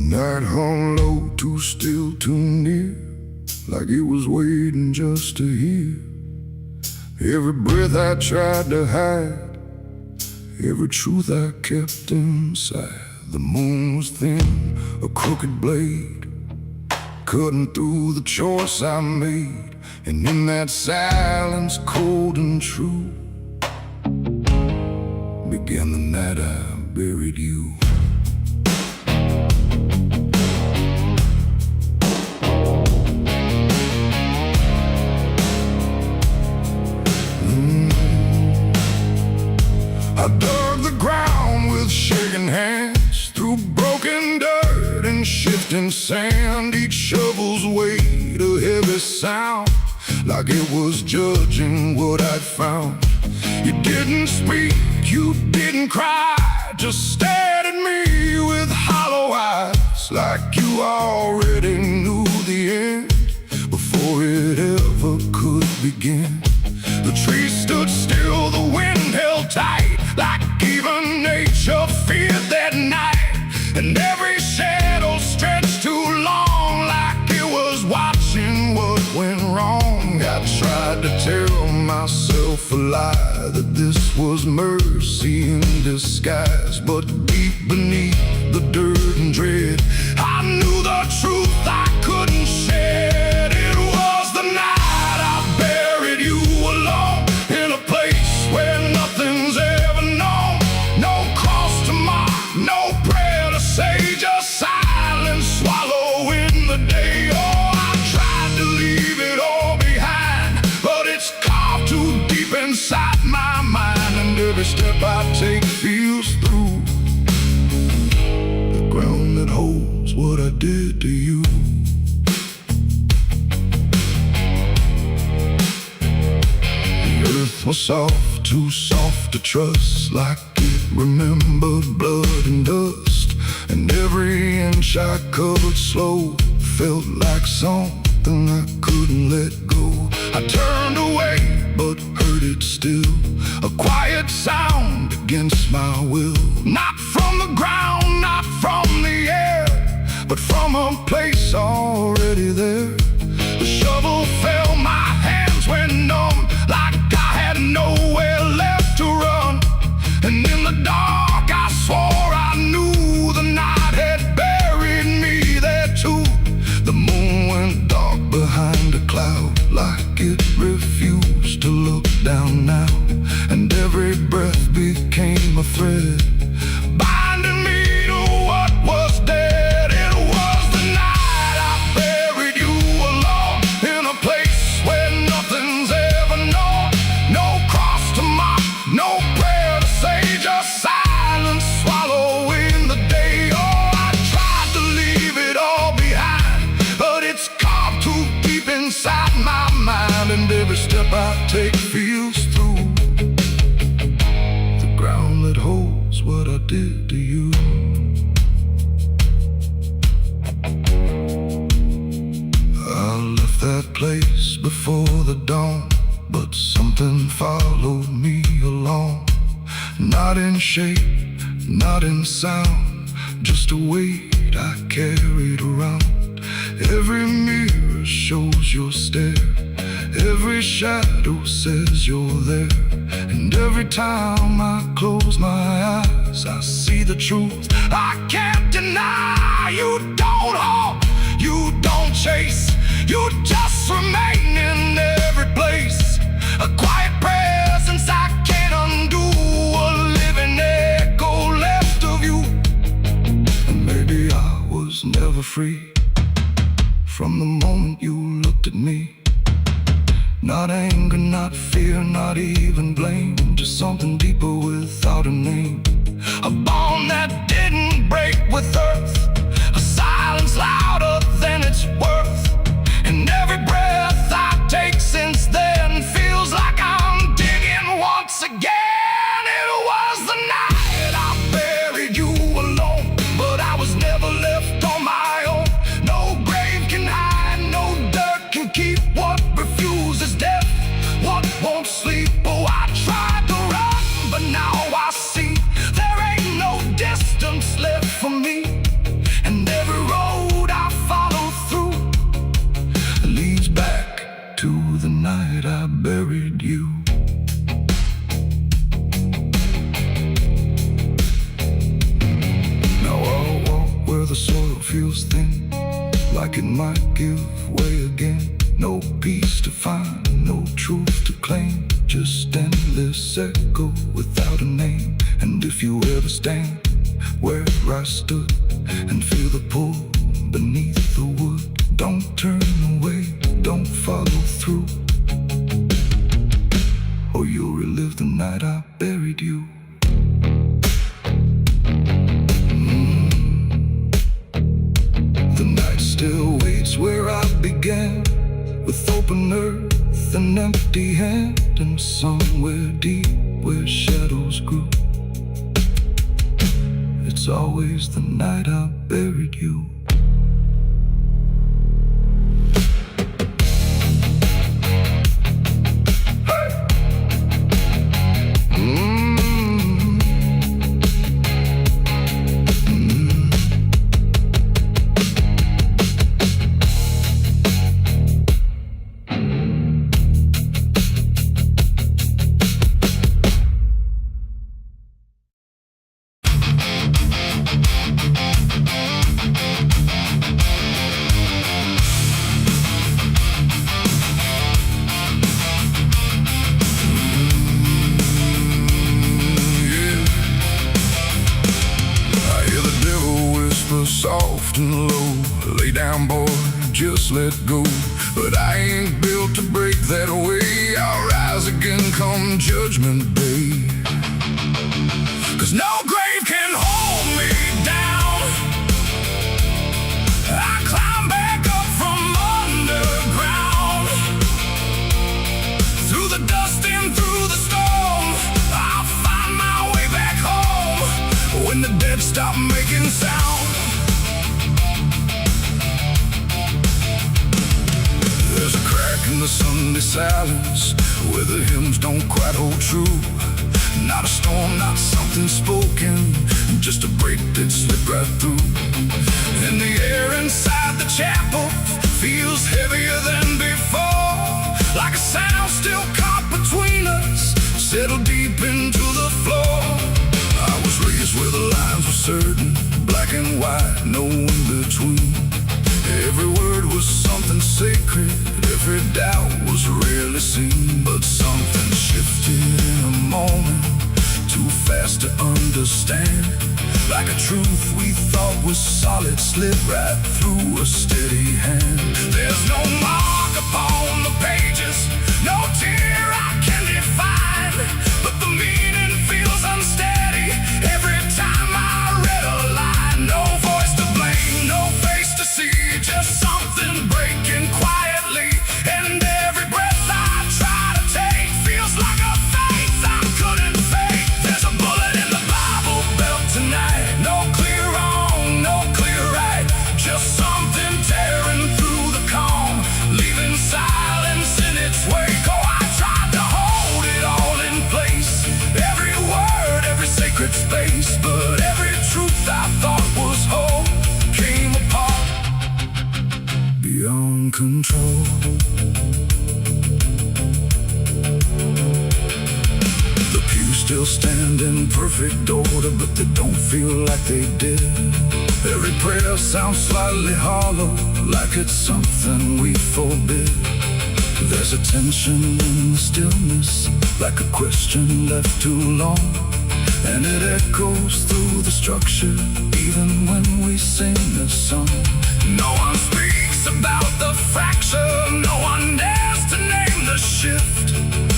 Night hung low, too still, too near, like it was waiting just to hear. Every breath I tried to hide, every truth I kept inside. The moon was thin, a crooked blade, cutting through the choice I made. And in that silence, cold and true, began the night I buried you. I dug the ground with shaking hands, through broken dirt and shifting sand. Each shovel's weight a heavy sound, like it was judging what I'd found. You didn't speak, you didn't cry, just stared at me with hollow eyes, like you already knew the end before it ever could begin. The trees stood still, the wind held tight, like even nature feared that night. And every shadow stretched too long, like it was watching what went wrong. I tried to tell myself a lie, that this was mercy in disguise. But deep beneath the dirt and dread, I knew the truth I couldn't shed. It was the night I buried you alone, in a place where nothing's ever known. No cross to mark, no prayer to say, just silence swallowing the day. Oh, I tried to leave it all behind, but it's carved too deep inside my mind. And every step I take feels through the ground that holds what I did to you. Was soft, too soft to trust, like it remembered blood and dust. And every inch I covered slow felt like something I couldn't let go. I turned away, but heard it still, a quiet sound against my will. Not from the ground, not from the air, but from a place already there. The shovel fell, my hands went numb, like I had nowhere left to run. And in the dark I swore I knew the night had buried me there too. The moon went dark behind a cloud, like it refused to look down now. And every breath became a thread, binding me to what was dead. It was the night I buried you alone, in a place where nothing's ever known. No cross to mark, no prayer to say, just silence swallowing the day. Oh, I tried to leave it all behind, but it's carved too deep inside my mind. And every step I take feels through the ground that holds what I did to you. I left that place before the dawn, but something followed me along. Not in shape, not in sound, just a weight I carried around. Every mirror shows your stare, every shadow says you're there. And every time I close my eyes, I see the truth I can't deny. You don't hope, you don't chase, you just remain in every place. A quiet presence I can't undo, a living echo left of you. And maybe I was never free from the moment you looked at me. Not anger, not fear, not even blame, just something deeper without a name. A bond that didn't break with earth, a silence louder than its worth. And every breath I take since then feels like I'm digging once again. It was the night I buried you alone, but I was never left on my own. No grave can hide, no dirt can keep what refuses death, what won't sleep. Oh, I tried to run, but now I see there ain't no distance left for me. And every the soil feels thin, like it might give way again. No peace to find, no truth to claim, just endless echo without a name. And if you ever stand where I stood and feel the pull beneath the wood, don't turn away, don't follow through, or you'll relive the night I buried you. The night still waits where I began, with open earth and empty hand, and somewhere deep where shadows grew, it's always the night I buried you. Soft and low, lay down boy, just let go. But I ain't built to break that way. I'll rise again come judgment day. 'Cause no grave can hold me down. I climb back up from underground, through the dust and through the storm. I'll find my way back home when the dead stop making sound. There's a crack in the Sunday silence where the hymns don't quite hold true. Not a storm, not something spoken, just a break that slipped right through. And the air inside the chapel feels heavier than before, like a sound still caught between us, settled deep into the floor. I was raised where the lines were certain, black and white, no in between. Every word was something sacred, every doubt was rarely seen. But something shifted in a moment, too fast to understand. Like a truth we thought was solid slid right through a steady hand. There's no mark upon the pages, no tear I can define, but the meaning feels unsteady every time I read a line. No voice to blame, no face to see, just something breaking quietly. And every breath I try to take feels like a faith I couldn't fake. There's a bullet in the Bible belt tonight, no clear wrong, no clear right, just something tearing through the calm, leaving silence in its wake. Oh, I tried to hold it all in place, every word, every sacred space, but every truth I thought was whole came apart beyond control. The pews still stand in perfect order, but they don't feel like they did. Every prayer sounds slightly hollow, like it's something we forbid. There's a tension in the stillness, like a question left too long, and it echoes through the structure, even when we sing the song. No one speaks about the fracture, no one dares to name the shift,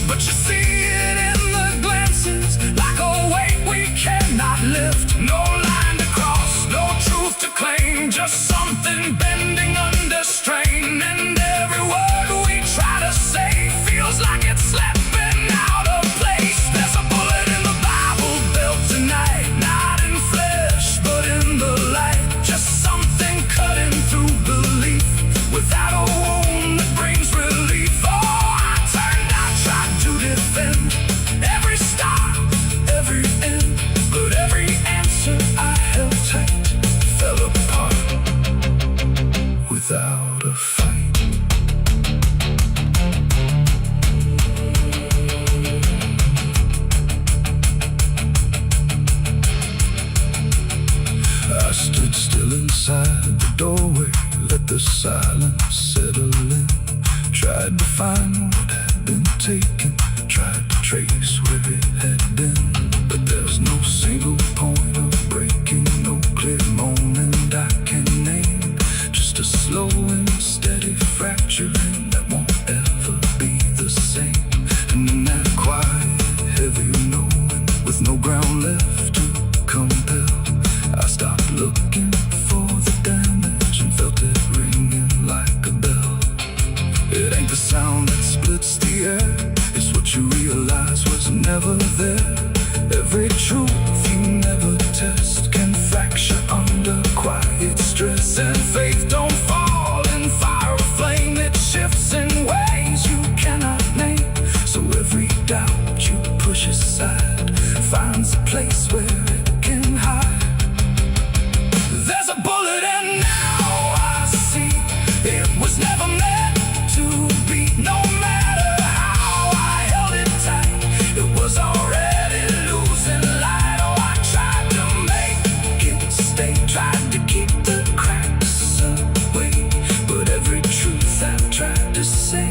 but you see it in the glances, like a weight we cannot lift. No line to cross, no truth to claim, just something bending under strain. And every word we try to say feels like it's slipping out of place. There's a bullet in the Bible belt tonight, not in flesh, but in the Stood still inside the doorway, let the silence settle in. Tried to find what had been taken, tried to trace where it had been. But there's no single point of breaking, no clear moment I can name. Just a slow and steady fracturing that won't ever be the same. And in that quiet, heavy knowing, with no ground left to compel, I stopped looking for the damage and felt it ringing like a bell. It ain't the sound that splits the air, it's what you realize was never there. Every truth you never test can fracture under quiet stress. And faith don't fall in fire or flame, it shifts in ways you cannot name. So every doubt you push aside finds a place where it can hide. There's a bullet and now I see it was never meant to be. No matter how I held it tight, it was already losing light. Oh, I tried to make it stay, tried to keep the cracks away, but every truth I tried to say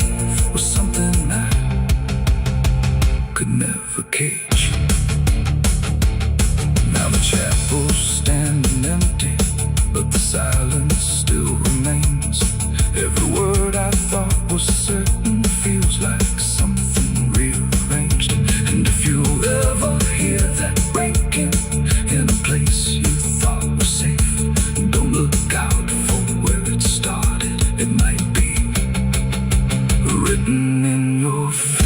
was something I could never cage. Now the chapel's standing empty, but the silence still remains. Every word I thought was certain feels like something rearranged. And if you ever hear that breaking in a place you thought was safe, don't look out for where it started. It might be written in your fate.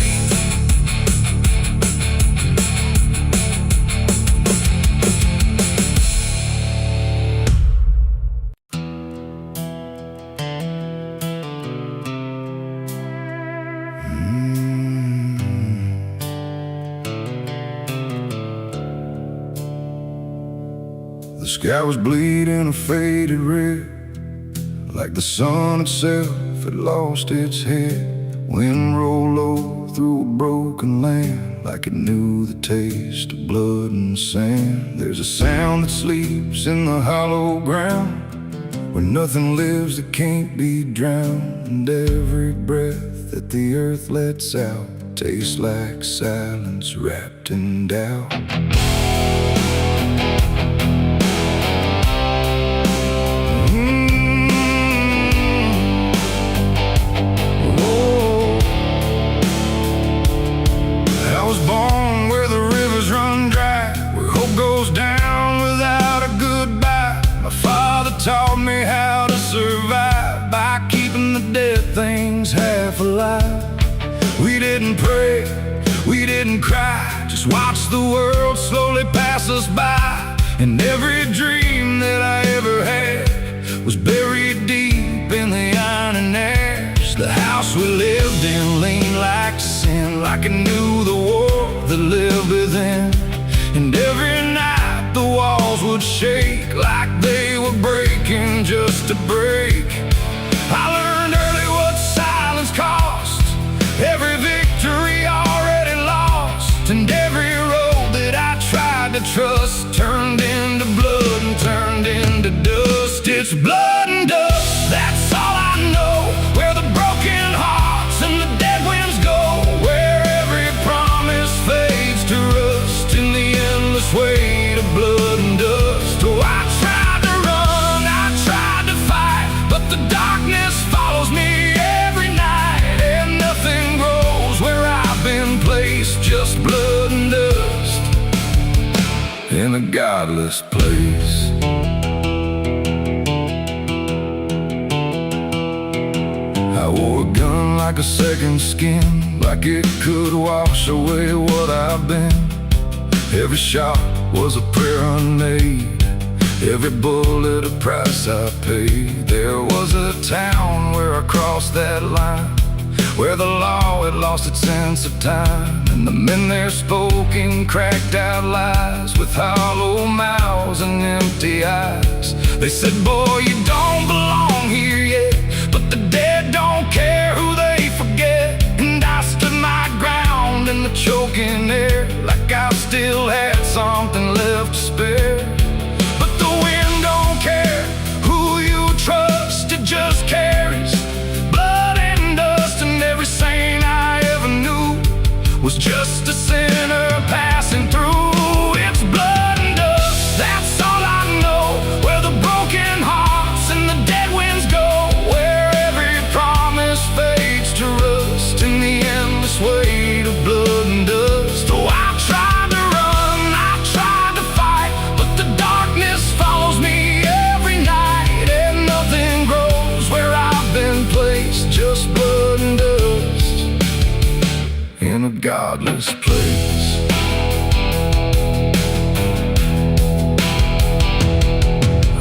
The sky was bleeding a faded red, like the sun itself had lost its head. Wind rolled low through a broken land, like it knew the taste of blood and sand. There's a sound that sleeps in the hollow ground, where nothing lives that can't be drowned. And every breath that the earth lets out tastes like silence wrapped in doubt. Taught me how to survive by keeping the dead things half alive. We didn't pray, we didn't cry, just watch the world slowly pass us by. And every dream that I ever had was buried deep in the iron and ash. The house we lived in leaned like sin, like it knew the war that lived within. And every night the walls would shake like they were breaking just to break. I learned early what silence cost, every victory already lost. And every road that I tried to trust turned into blood and turned into dust. It's blood and dust, that's all I know. Where the broken hearts and the dead winds go, where every promise fades to rust in the endless weight of blood and dust. Oh, I tried to run, I tried to fight, but the darkness follows me every night. And nothing grows where I've been placed, just blood and dust in a godless place. I wore a gun like a second skin, like it could wash away what I've been. Every shot was a prayer unmade, every bullet a price I paid. There was a town where I crossed that line, where the law had lost its sense of time. And the men there spoke in cracked out lies, with hollow mouths and empty eyes. They said, boy, you don't belong here yet, but the dead don't care who they forget. And I stood my ground in the choking air, like I still had something left to spare. But the wind don't care godless place.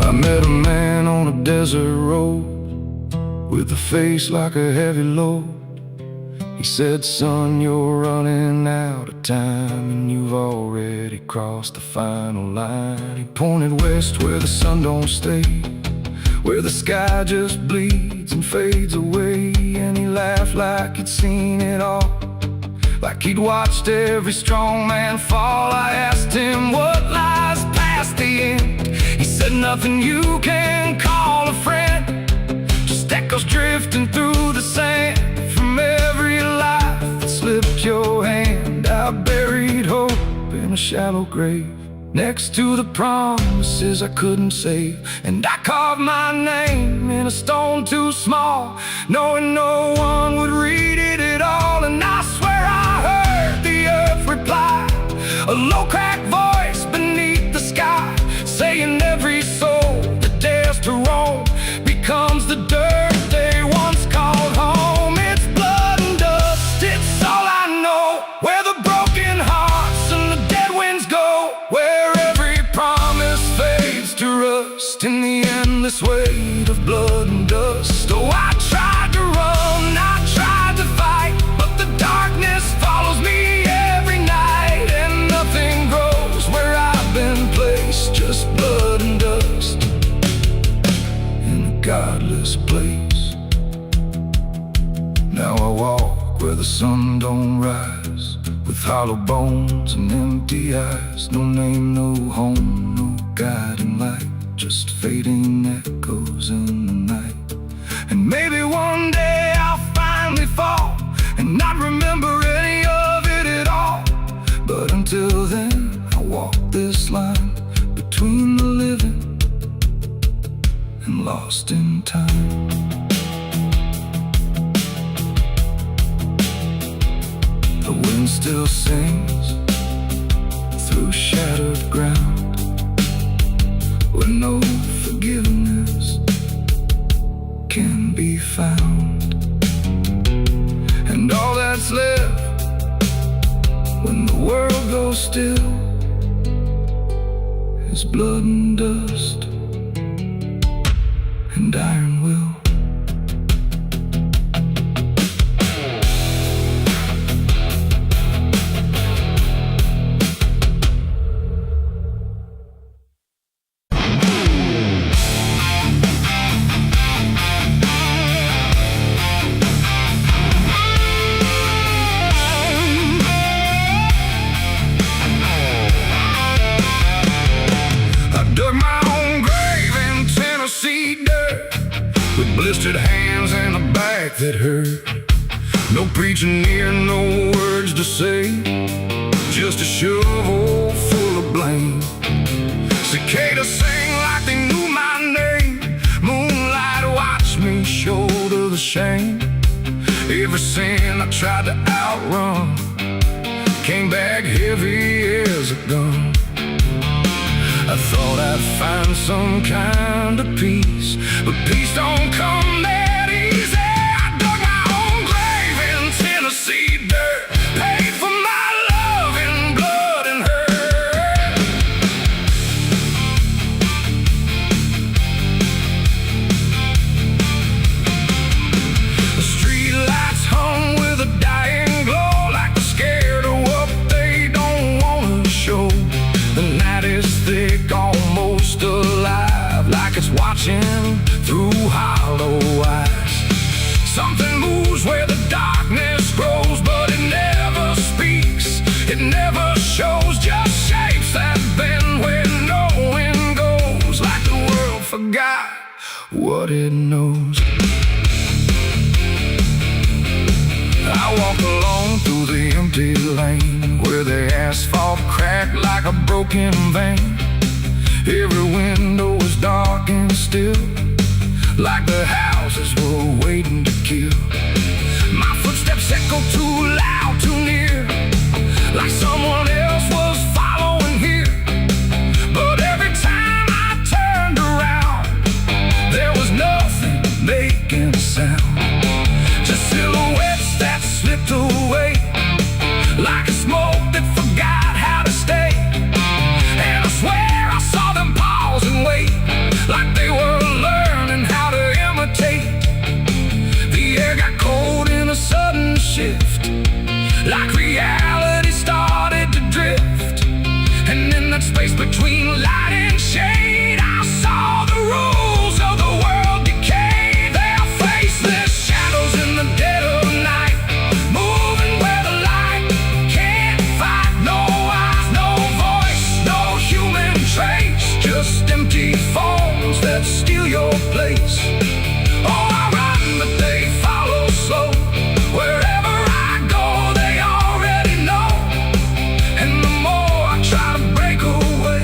I met a man on a desert road with a face like a heavy load. He said, son, you're running out of time, and you've already crossed the final line. He pointed west where the sun don't stay, where the sky just bleeds and fades away. And he laughed like he'd seen it all, like he'd watched every strong man fall. I asked him what lies past the end. He said, nothing you can call a friend, just echoes drifting through the sand from every life that slipped your hand. I buried hope in a shallow grave, next to the promises I couldn't save. And I carved my name in a stone too small, knowing no one would read it at all. And I swear I heard the earth reply, a low cracked voice beneath the sky, saying every soul that dares to roam becomes the dirt they once called home. It's blood and dust, it's all I know, where the broken hearts and the dead winds go, where every promise fades to rust in the endless weight of blood and dust. Oh, I tried to run, I tried to fight, but the darkness follows me every night, and nothing grows where I've been placed, just blood and dust in a godless place. Now I walk where the sun don't rise, with hollow bones and empty eyes. No name, no home, no guiding light, just fading echoes in the night. And maybe one day I'll finally fall and not remember any of it at all. But until then, I walk this line between the living and lost in time. The wind still sings through shattered ground, where no forgiveness can be found. And all that's left when the world goes still is blood and dust and iron will. Blistered hands and a back that hurt, no preaching near, no words to say, just a shovel full of blame. Cicadas sing like they knew my name, moonlight watched me shoulder the shame. Every sin I tried to outrun came back heavy as a gun. I thought I'd find some kind of peace, but peace don't come that easy. I dug my own grave in Tennessee dirt, paid for my love in blood and hurt. The street lights hung with a dying glow, like they're scared of what they don't want to show. The night is thick, almost alive, like it's watching through hollow eyes. Something moves where the darkness grows, but it never speaks, it never shows, just shapes that bend where no wind goes, like the world forgot what it knows. I walk alone through the empty lane, where the asphalt cracked like a broken vein. Every window was dark and still, like the houses were waiting to kill. My footsteps echo too loud, too near, like someone else was following here. But every time I turned around, there was nothing making a sound, just silhouettes that slipped away like your place. Oh, I run, but they follow slow. Wherever I go, they already know. And the more I try to break away,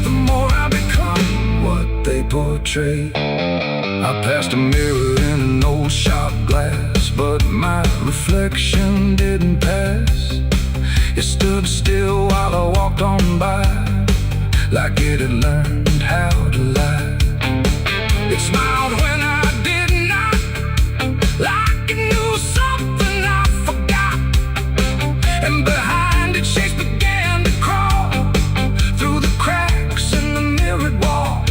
the more I become what they portray. I passed a mirror in an old shop glass, but my reflection didn't pass. It stood still while I walked on by, like it had learned how to lie. It smiled when I did not, like it knew something I forgot. And behind it, shapes began to crawl through the cracks in the mirrored wall.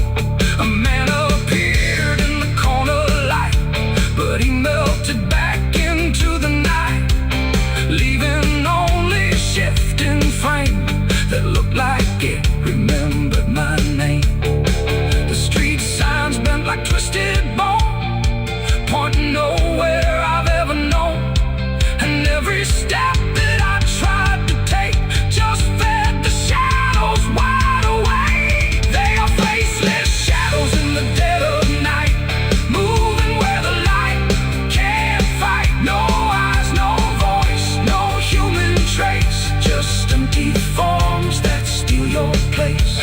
A man appeared in the corner light, but he melted back into the night, leaving only a shifting frame that looked like it remembered my name. The street signs bent like twisted bone, pointing nowhere I've ever known. And every step that I tried to take just fed the shadows wide awake. They are faceless shadows in the dead of night, moving where the light can't fight. No eyes, no voice, no human trace, just empty forms that steal your place.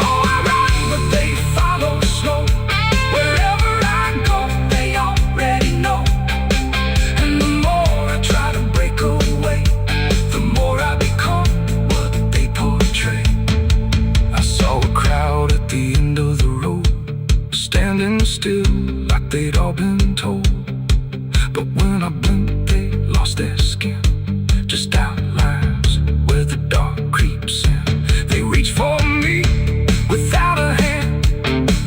Oh, I run, but they follow slow. Wherever I go, they already know. And the more I try to break away, the more I become what they portray. I saw a crowd at the end of the road, standing still like they'd all been told. But when I blinked, they lost their skin, just outlines where the dark creeps in. They reach for me without a hand,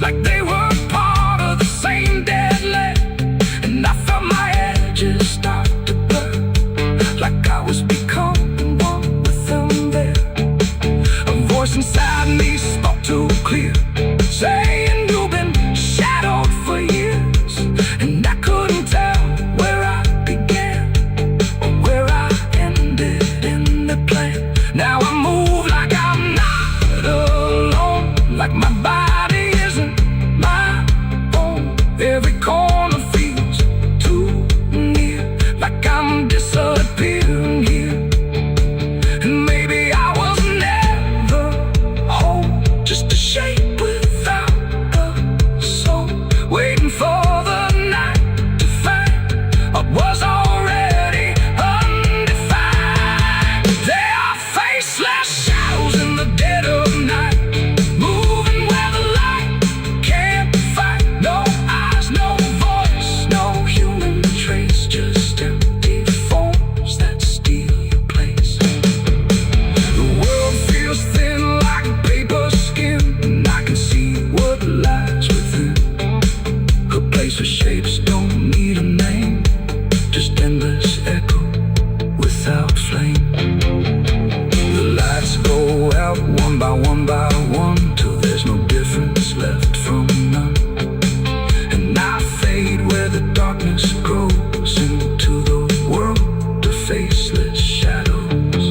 like they were part of the same dead land. And I felt my edges start to blur, like I was becoming one with them there. A voice inside me spoke too clear, saying you've been shadowed for years. And I couldn't tell where I began or where I ended in the plan. Now I move like I'm not alone, like my body isn't my own. Every corner feels too near, like I'm disappearing here. And maybe I was never whole, just a shape without a soul, waiting for the night to find what was already undefined. They are faceless shadows in the dead of night, moving where the light can't fight. No eyes, no voice, no human trace, just empty forms that steal your place. The world feels thin like paper skin, and I can see what lies within. A place where shapes don't need a name, just endless echo without flame. The lights go out one by one, till there's no difference left from none. And I fade where the darkness grows into the world of faceless shadows.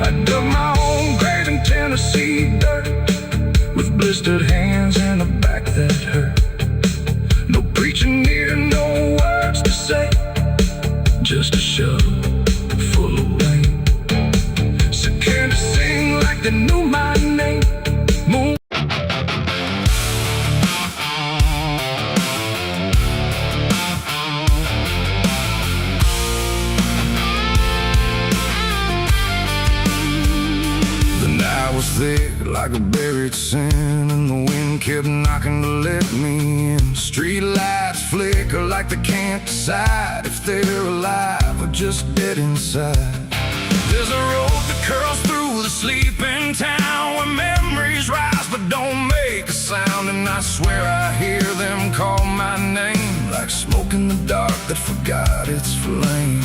I dug my own grave in Tennessee dirt, with blistered hands and a back that hurt. No preaching near, no words to say, just a shovel full of rain. Scared to sing like they knew my name. Moon. The night was thick like a buried sin, and the wind kept knocking to let me in. Street lights flicker like they can't decide if they're alive or just dead inside. There's a road that curls through the sleeping town, where memories rise but don't make a sound. And I swear I hear them call my name, like smoke in the dark that forgot its flame.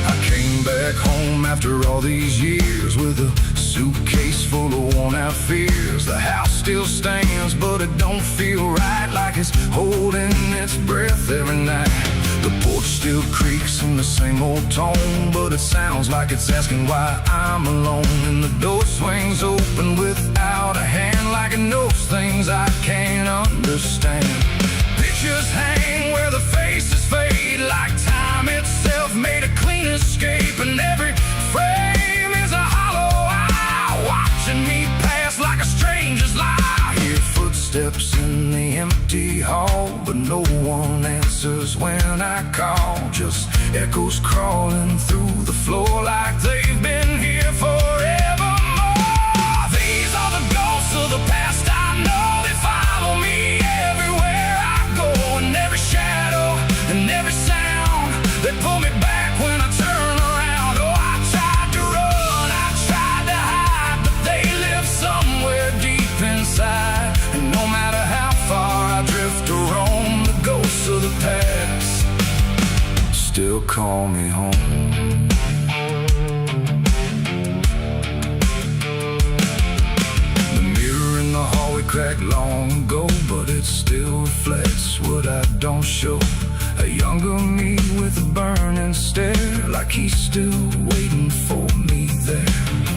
I came back home after all these years, with a suitcase full of worn-out fears. The house still stands, but it don't feel right, like it's holding its breath every night. The porch still creaks in the same old tone, but it sounds like it's asking why I'm alone. And the door swings open with Footsteps in the empty hall, but no one answers when I call. Just echoes crawling through the floor like they've been here forevermore. These are the ghosts of the past. I know they follow me everywhere I go, and every shadow and every sound. They pull me back when I turn around. Oh, I tried to run, I tried to hide, but they live somewhere deep inside. And no matter how far I drift or roam, the ghosts of the past still call me home. The mirror in the hallway cracked long ago, but it still reflects what I don't show. A younger me with a burning stare, like he's still waiting for me there.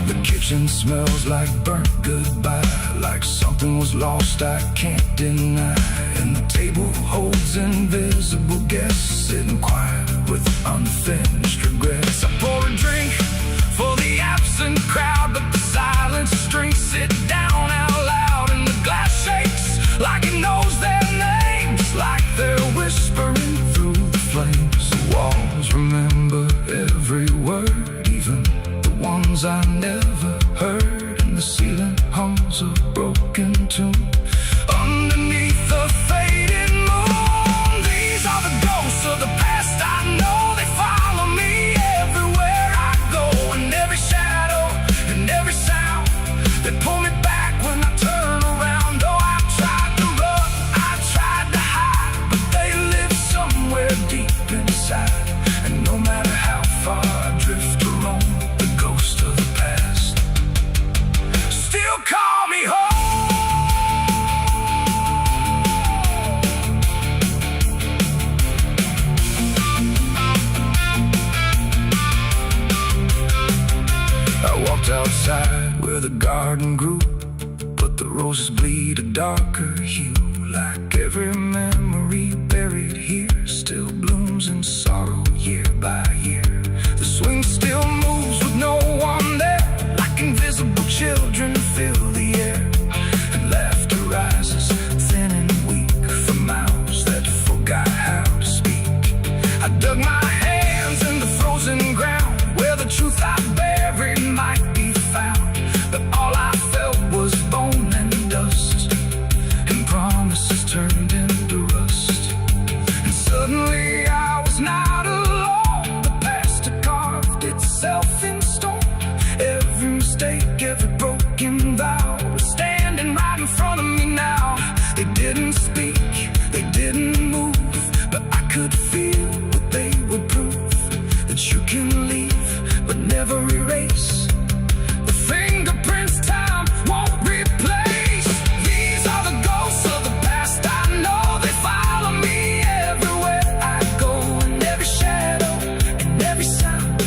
The kitchen smells like burnt goodbye, like something was lost I can't deny. And the table holds invisible guests, sitting quiet with unfinished regrets. I pour a drink for the absent crowd, but the silence drinks sit down out loud. And the glass shakes like it knows their names, like they're whispering through the flames. The walls remember every word, even the ones I never heard. And the ceiling hums a broken tune underneath the fading moon. These are the ghosts of the past. I know they follow me everywhere I go, and every shadow and every sound. They pull me back when I turn around. Oh, I tried to run, I tried to hide, but they live somewhere deep inside. And no matter how far I drift or roam, the ghost of the past still call me home. I walked outside where the garden grew, but the roses bleed a darker hue. Like every memory buried here still blooms in sorrow year by year. The swing still moves with no one there, like invisible children fill the air. And laughter rises thin and weak from mouths that forgot how to speak. I dug my hands in the frozen ground where the truth I buried might be found. But all I felt was bone and dust, and promises turned into rust. And suddenly I was not alone. The past had carved itself in stone. Every mistake, every broken vow was standing right in front of me now. They didn't speak, they didn't move, but I could feel what they would prove. That you can leave, but never erase the fingerprints time won't replace. These are the ghosts of the past. I know they follow me everywhere I go, and every shadow and every sound.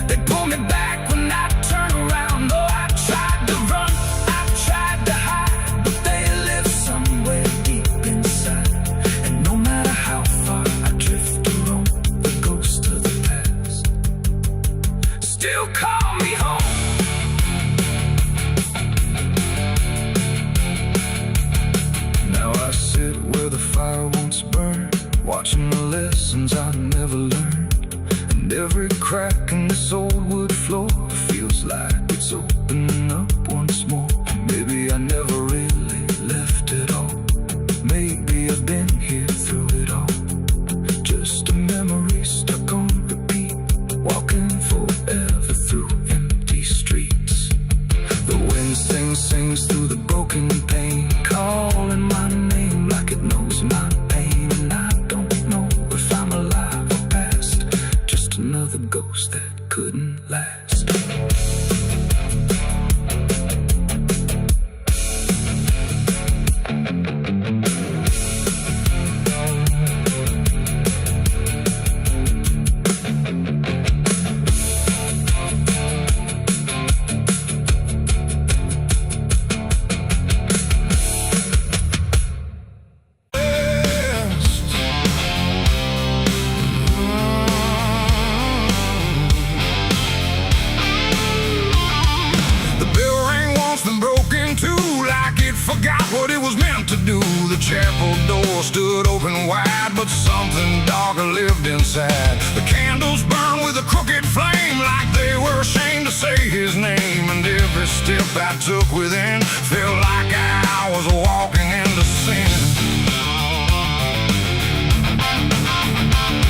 They pull me back when I turn around. Oh, I tried to run, I tried to hide, but they live somewhere deep inside. And no matter how far I drift or roam, the ghost of the past still call me home. Now I sit where the fire once burned, watching the lessons I never learned. And every crack in this old wood floor feels like it's opening up once more. Maybe I never really left it all. Maybe I've been here through it all. Just a memory stuck on repeat, walking forever through empty streets. The wind sings through the broken pane, calling my name like it knows my pain. And I don't know if I'm alive or past, just another ghost that couldn't last. forgot what it was meant to do. The chapel door stood open wide, but something darker lived inside. The candles burned with a crooked flame, like they were ashamed to say his name. And every step I took within felt like I was walking into sin.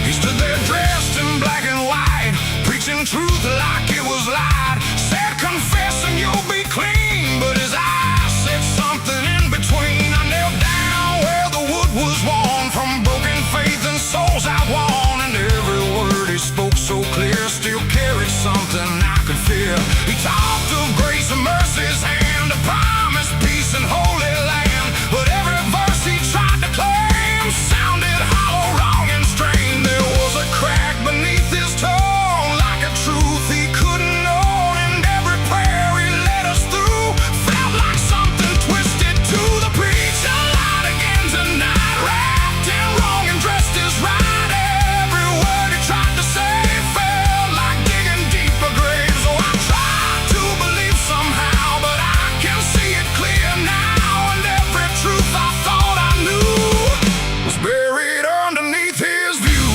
He stood there dressed in black and white, preaching truth like it was lied. Said, confess and you'll be clean, but his eyes said something in between. I knelt down where the wood was worn from broken faith and souls outworn. And every word he spoke so clear still carried something I could feel. He talked of grace and mercy's hand, a promise, peace and holy land. But every verse he tried to claim sounded hollow, wrong and strained. There was a crack beneath his tone, like a truth he couldn't own. And every prayer he led us through felt like something twisted to the preacher. Lied again tonight, wrapped in wrong and dressed as right. Every word he tried to say felt like digging deeper graves. So I tried to believe somehow, but I can see it clear now. And every truth I thought I knew was buried underneath his view.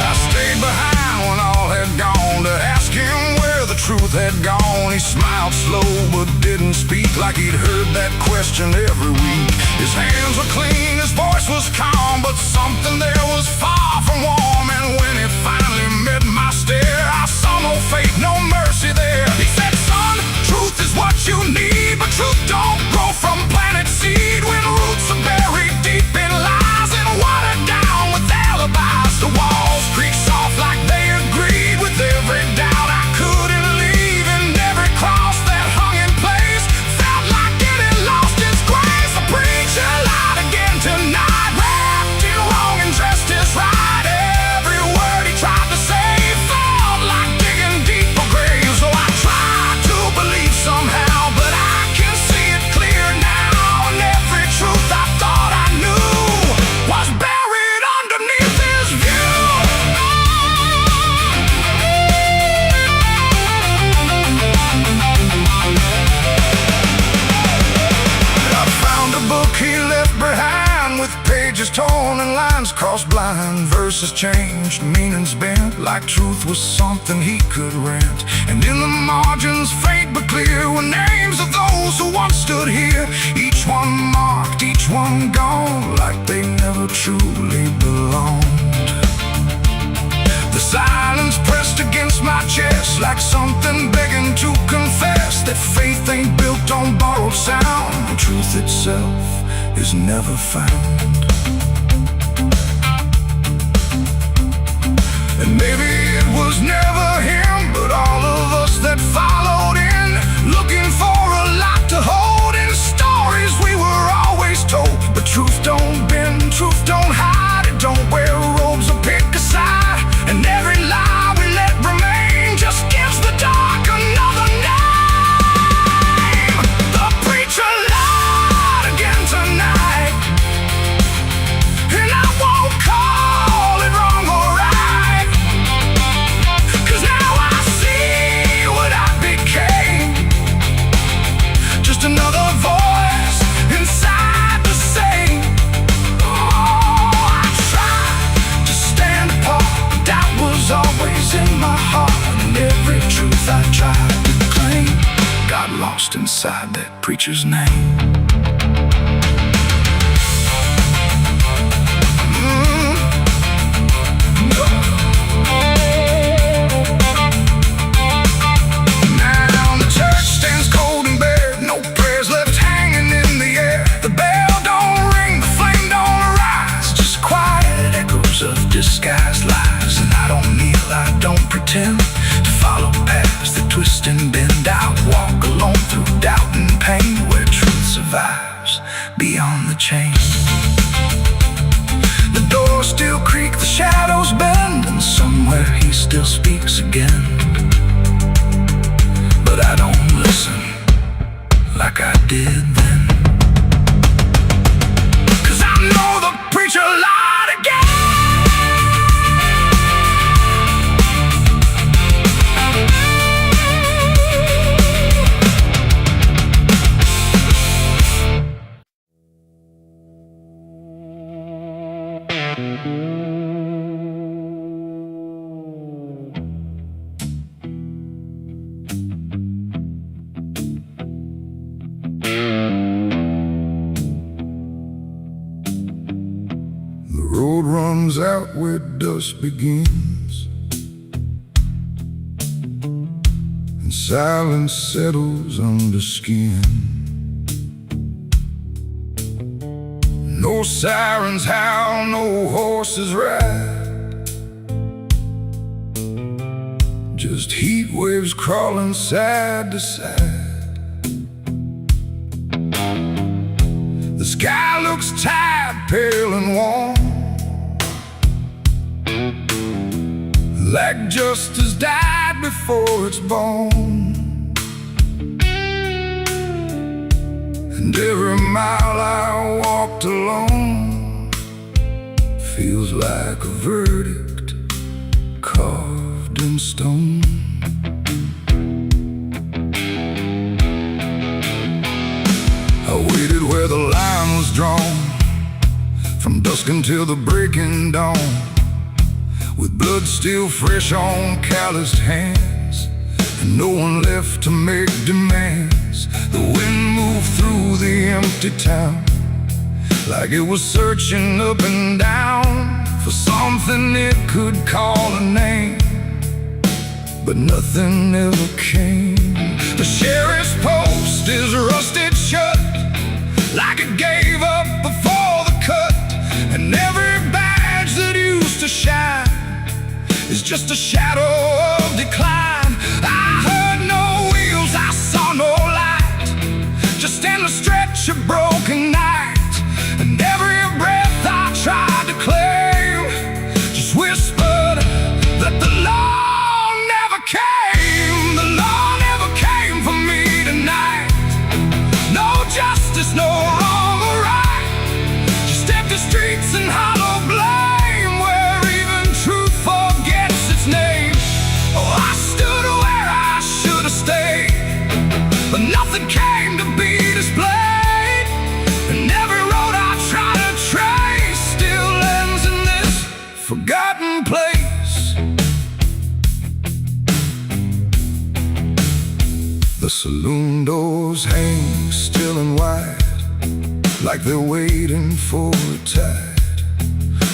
I stayed behind when all had gone to ask him where the truth had gone. He smiled slow but didn't speak, like he'd heard that question every week. His hands were clean, his voice was calm, but something there was far from warm. And when it finally met my stare, I saw no faith, no mercy there. He said, son, truth is what you need, but truth don't grow from planted seed. When roots are buried deep in lies and watered down with alibis, the walls creak soft like they agreed with every doubt I couldn't leave. And every cross that hung in place felt like it had lost its grace. The preacher lied again tonight, wrapped in wrong and dressed as right. Every word he tried to say felt like digging deeper graves. So I tried to believe somehow, but I can see it clear now. And every truth I thought I knew was buried underneath his view. I found a book he left behind, with pages torn and lines crossed blind. Verses changed, meanings bent, like truth was something he could rent. And in the margins, faint but clear, were names of those who once stood here. Each one marked, each one gone, like they never truly belonged. The silence pressed against my chest, like something begging to confess that faith ain't built on borrowed sound. The truth itself is never found. And maybe it was never him, but all of us that followed in, looking for a lot to hold in stories we were always told. But truth don't bend, truth don't hide, it don't wear robes or pick a side. And every lie we let remain just gives the dark another name. The preacher lied again tonight, and I won't call it wrong or right, 'cause now I see what I became. Just another voice inside the same. Oh, I tried to stand apart, but doubt was always in my heart. And every truth I tried to claim got lost inside that preacher's name. Now the church stands cold and bare, no prayers left hanging in the air. The bell don't ring, the flame don't rise, just quiet echoes of disguised lies. And I don't kneel, I don't pretend to follow paths that twist and bend. I walk alone through doubt and pain, where truth survives beyond the chain. The doors still creak, the shadows bend, and somewhere he still speaks again. But I don't listen like I did then, 'cause I know the preacher lied again. where dusk begins, and silence settles under skin. No sirens howl, no horses ride, just heat waves crawling side to side. The sky looks tired, pale and warm, like justice died before it's born. And every mile I walked alone feels like a verdict carved in stone. I waited where the line was drawn, from dusk until the breaking dawn, with blood still fresh on calloused hands, and no one left to make demands. The wind moved through the empty town, like it was searching up and down for something it could call a name, but nothing ever came. The sheriff's post is rusted shut, like it gave up before the cut, and every badge that used to shine is just a shadow of decline. I heard no wheels, I saw no light, just endless stretch of broken night. And every breath I tried to claim just whispered that the law never came. The law never came for me tonight. No justice, no wrong or right, just empty streets and hollow blame, where even truth forgets its name. Oh, I stood where I should have stayed, but nothing came to be displayed. And every road I try to trace still ends in this forgotten place. The saloon doors hang still and wide, like they're waiting for a tide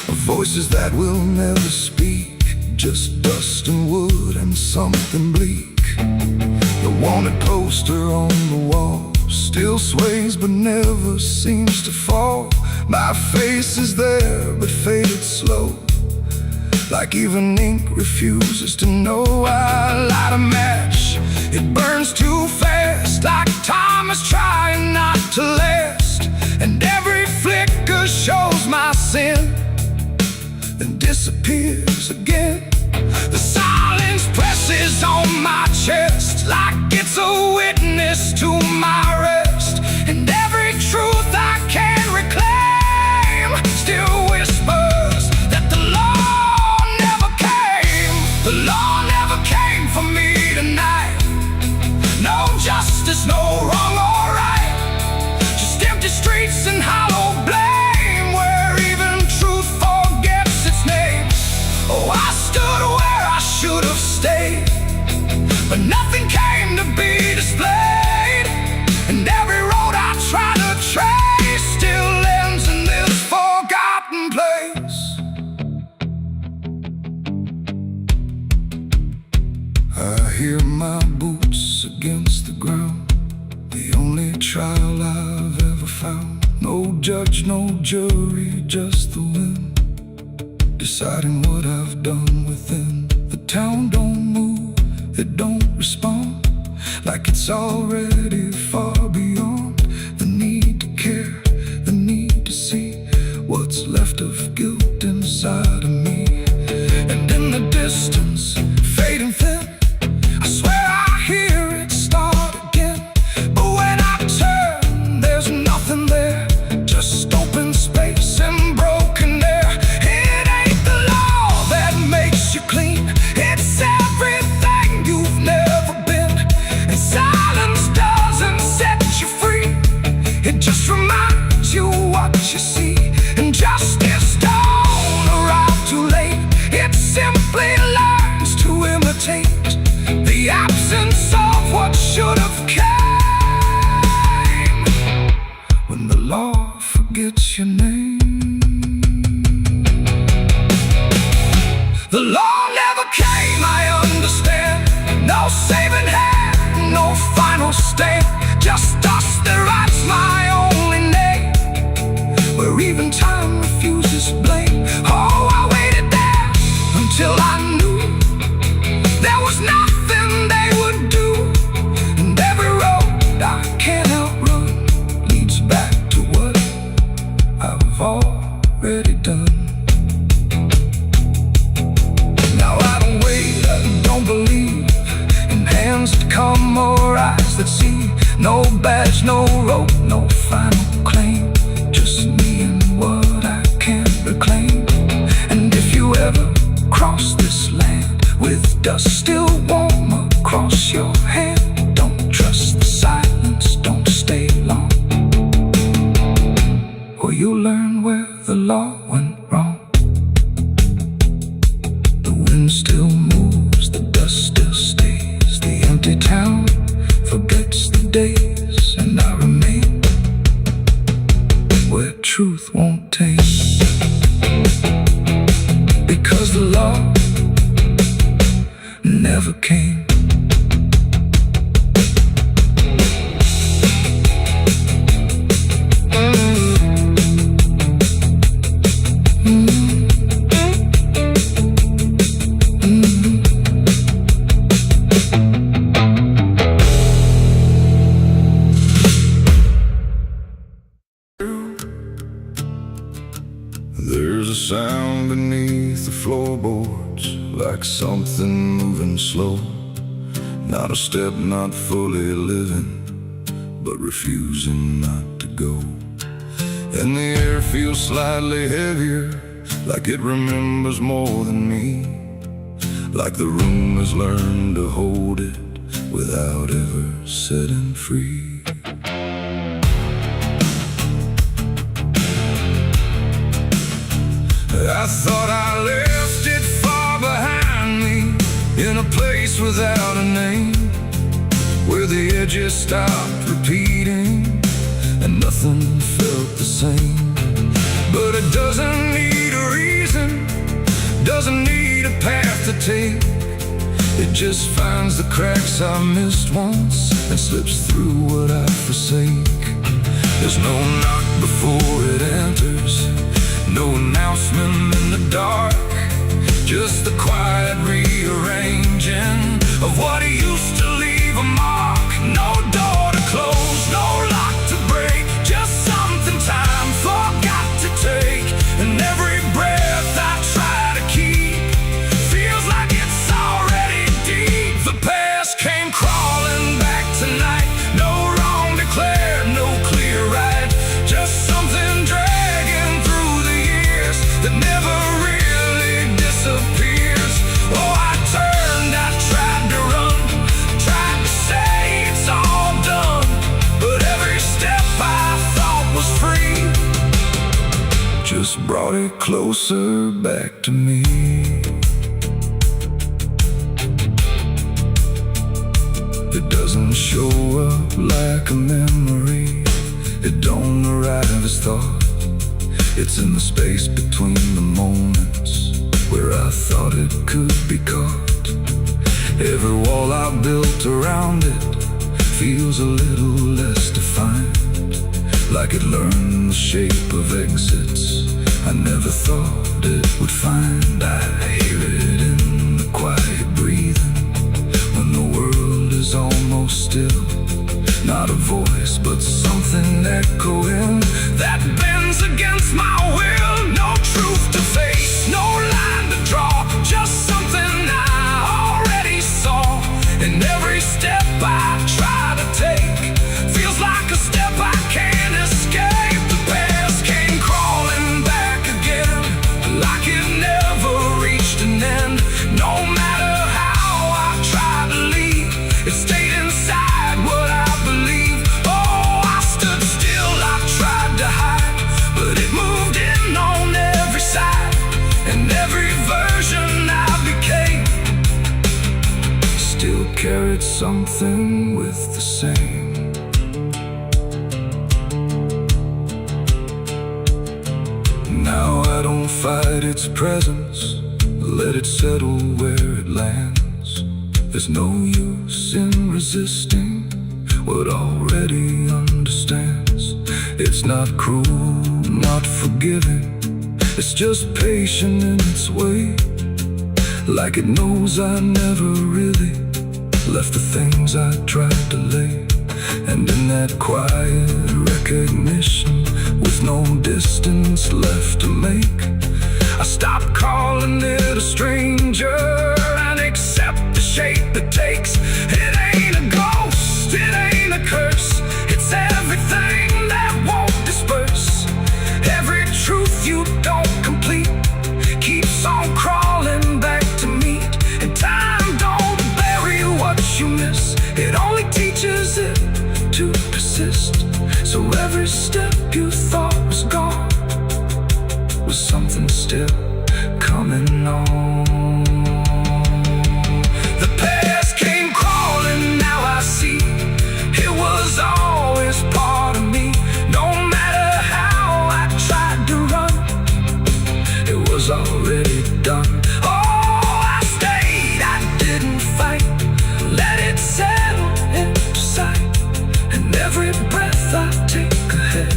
of voices that will never speak, just dust and wood and something bleak. The wanted poster on the wall still sways but never seems to fall. My face is there but faded slow, like even ink refuses to know. I light a match, it burns too fast, like time is trying not to last. And every flicker shows my sin, then disappears again. The silence presses on my chest, like it's a witness to my rest. And every truth I can reclaim still whispers that the law never came. The law never came for me tonight. No justice, no wrong or right, just empty streets and hollow blame, where even truth forgets its name. Oh, I stood where I should have stayed, but nothing came to be displayed. And every road I try to trace still ends in this forgotten place. I hear my boots against the ground, the only trial I've ever found. No judge, no jury, just the wind deciding what I've done within. The town don't move, it don't respond, like it's already far beyond the need to care, the need to see what's left of guilt inside of me. And in the distance, fading thin, I swear I hear it start again. But when I turn, there's nothing there, just open space and broken air. It ain't the law that makes you clean, it's everything you've never been. And silence doesn't set you free, it just reminds you what you see. And justice don't arrive too late, it simply learns to imitate the absence of what should have came. When the law forgets your name. The law never came, I understand. No saving hand, no final stand. Just us that writes my only name, where even time refuses blame. Oh, I waited there until I knew there was nothing they would do. And every road I can't outrun leads back to what I've already done. Now I don't wait, I don't believe in hands that come or eyes that see. No badge, no rope, no final claim. Just me and what I can't reclaim. And if you ever cross this land with dust still warm across your hand, don't trust the silence, don't stay long, or you'll learn where the law went wrong. The wind still moves, the dust still stays. The empty town forgets the days, and I remain where truth won't taste. Because the law never came. There's a sound beneath the floorboards, like something moving slow. Not a step, not fully living, but refusing not to go. And the air feels slightly heavier, like it remembers more than me. Like the room has learned to hold it without ever setting free. I thought I left it far behind me, in a place without a name, where the edges stopped repeating and nothing felt the same. But it doesn't need a reason, doesn't need a path to take. It just finds the cracks I missed once and slips through what I forsake. There's no knock before it enters, no announcement in the dark, just the quiet rearranging of what used to leave a mark. No door to close, no lock to break, just something time forgot to take. And every breath I try to keep feels like it's already deep. The past came crawling back tonight, no wrong declared, no clear right, just something dragging through the years that never really disappears. Oh, I turned, I tried to run, tried to say it's all done, but every step I thought was free just brought it closer back to me. It doesn't show up like a memory, it don't arrive as thought. It's in the space between the moments where I thought it could be caught. Every wall I built around it feels a little less defined, like it learned the shape of exits I never thought it would find. I hear it in the quiet breathing when the world is almost still. Not a voice, but something echoing that bends against my will. No truth to face, no line to draw, just something I already saw. And every step I try to take feels like a step I can't escape. The past came crawling back again, like it never reached an end. No matter how I tried to leave, it stayed inside what I believe. Oh, I stood still, I tried to hide, but it moved in on every side. And every version I became still carried something with the same. Now I don't fight its presence, let it settle where it lands. There's no use in resisting what already understands. It's not cruel, not forgiving, it's just patient in its way. Like it knows I never really left the things I tried to lay. And in that quiet recognition, with no distance left to make, I stop calling it a stranger and accept the shape it takes. It ain't a ghost, it ain't a curse, it's everything that won't disperse. Every truth you don't complete keeps on crawling back to meet. And time don't bury what you miss, it only teaches it to persist. So every step you thought was gone was something still coming on. The past came crawling, now I see it was always part of me. No matter how I tried to run, it was already done. Oh, I stayed, I didn't fight, let it settle into sight. And every breath I take ahead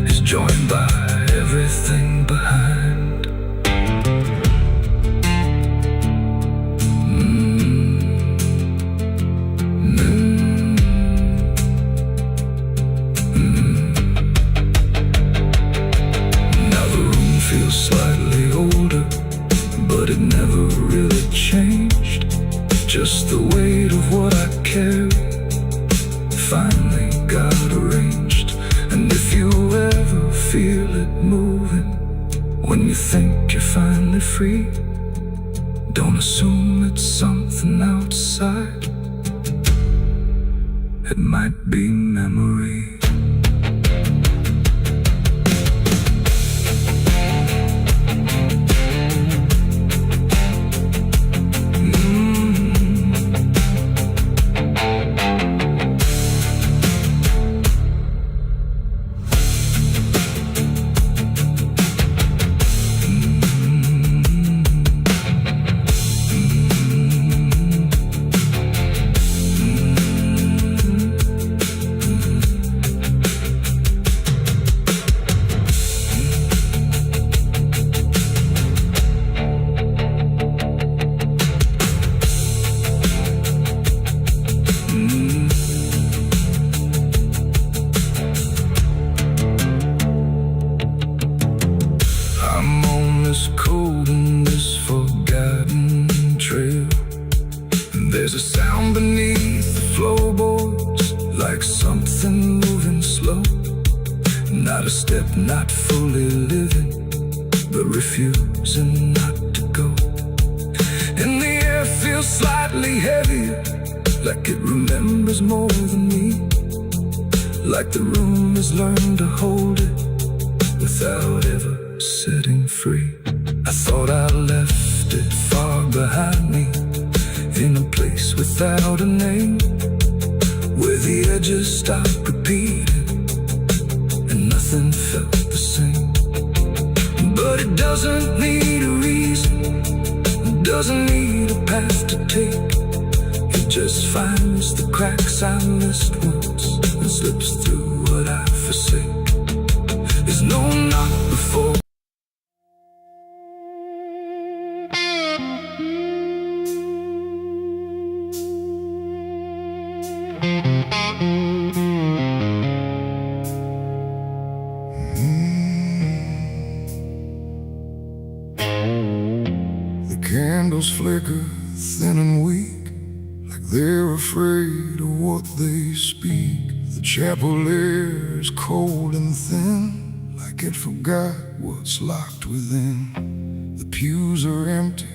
is joined by everything behind. Now the room feels slightly older, but it never really changed. Just the weight of what I carry finally got arranged. And if you ever feel it moving, when you think you're finally free, don't assume it's something outside. It might be memory. This cold and this forgotten trail, and there's a sound beneath the floorboards, like something moving slow. Not a step, not fully living, but refusing not to go. And the air feels slightly heavier, like it remembers more than me. Like the room has learned to hold it without ever setting free. I thought I left it far behind me, in a place without a name, where the edges stopped repeating and nothing felt the same. But it doesn't need a reason, it doesn't need a path to take. It just finds the cracks I missed once and slips through what I forsake. There's no knock before. The candles flicker thin and weak, like they're afraid of what they speak. The chapel air is cold and thin, like it forgot what's locked within. The pews are empty,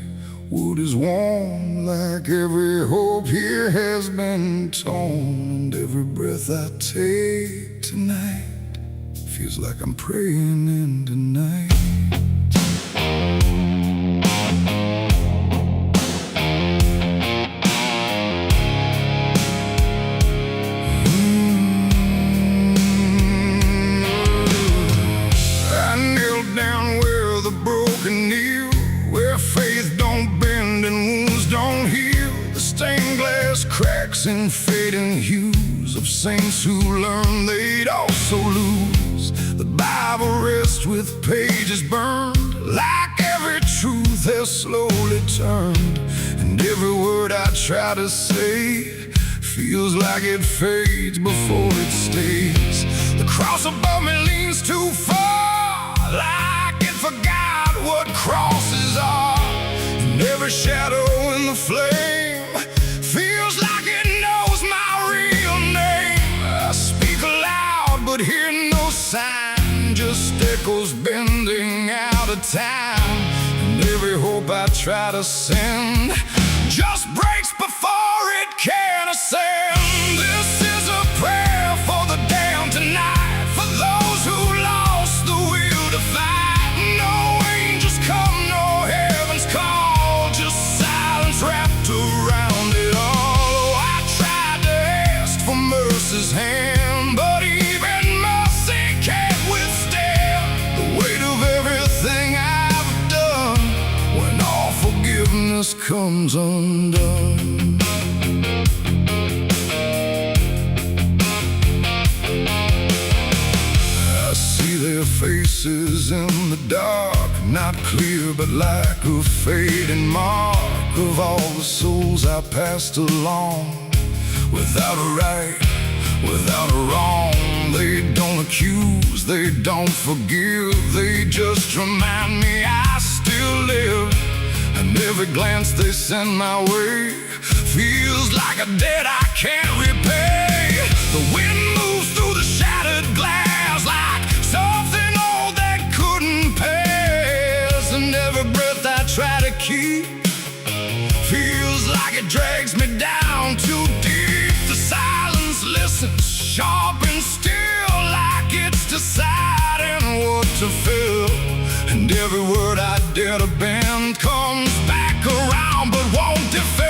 wood is warm, like every hope here has been torn. And every breath I take tonight feels like I'm praying into night. I knelt down where the broken kneel, where faith don't bend cracks and fading hues of saints who learned they'd also lose. The Bible rests with pages burned, like every truth has slowly turned. And every word I try to say feels like it fades before it stays. The cross above me leans too far, like it forgot what crosses are. And every shadow in the flame feels like it knows my real name. I speak aloud but hear no sign, just echoes bending out of time. And every hope I try to send just breaks before it can ascend. This is a prayer for the damned tonight, for those who lost the will to fight. No angels come, no heaven's call, just silence wrapped around it all. Oh, I tried to ask for mercy's hand, but even mercy can't withstand the weight of everything I've done when all forgiveness comes undone. I see their faces in the dark, not clear but like a fading mark of all the souls I passed along. Without a right, without a wrong, they don't accuse, they don't forgive, they just remind me I still live. And every glance they send my way feels like a debt I can't repay. The wind moves through the shattered glass like something old that couldn't pass. And every breath I try to keep feels like it drags me down too deep. The silence listens, sharp and still, like it's deciding what to feel. And every word I dare to bend comes back around but won't defend.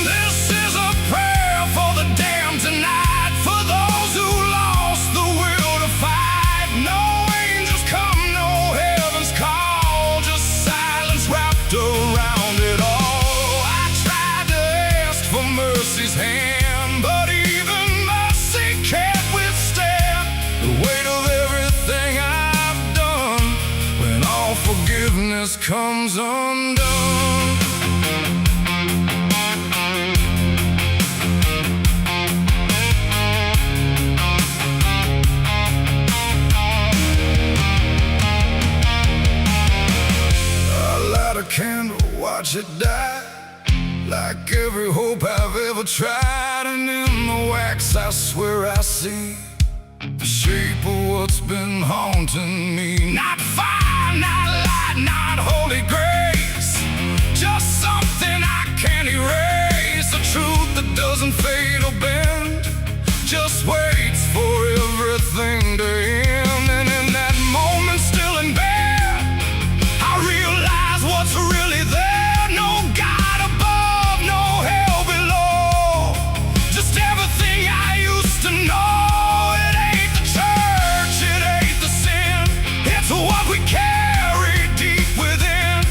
This is a prayer for the damned tonight, for those who lost the will to fight. No angels come, no heaven's call, just silence wrapped around it all. I tried to ask for mercy's hand, but even mercy can't withstand the weight of everything I've done when all forgiveness comes undone. I light a candle, watch it die, like every hope I've ever tried. And in the wax I swear I see the shape of what's been haunting me. Not fire, not light, not holy grace, just something I can't erase. A truth that doesn't fade or bend, just waits for everything to end. And in that moment, still in bed, I realize what's really there. No God above, no hell below, just everything I used to know. What we carry deep within,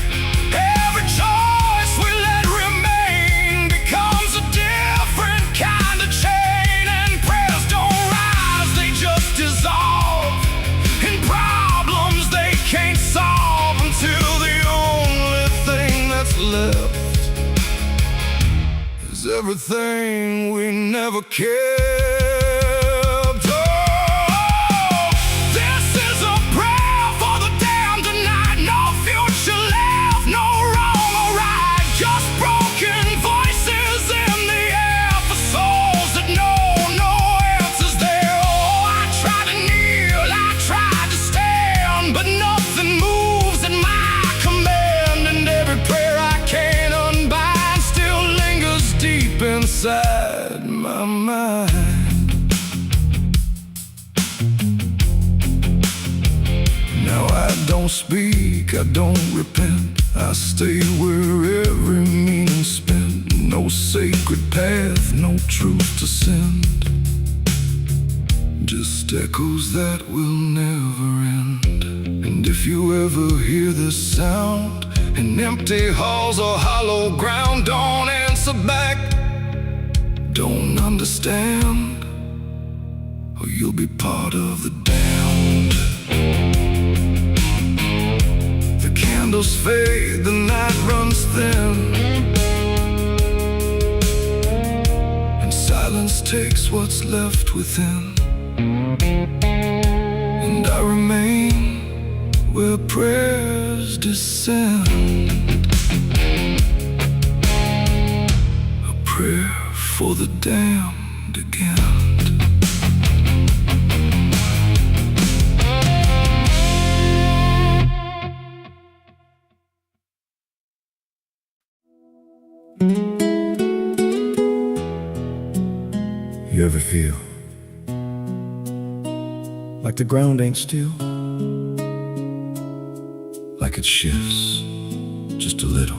every choice we let remain becomes a different kind of chain. And prayers don't rise, they just dissolve in problems they can't solve, until the only thing that's left is everything we never cared. Inside my mind, now I don't speak, I don't repent, I stay where every meaning's spent. No sacred path, no truth to send, just echoes that will never end. And if you ever hear this sound in empty halls or hollow ground, don't answer back, don't understand, or you'll be part of the damned. The candles fade, the night runs thin, and silence takes what's left within. And I remain where prayers descend, a prayer for the damned again. You ever feel like the ground ain't still? Like it shifts just a little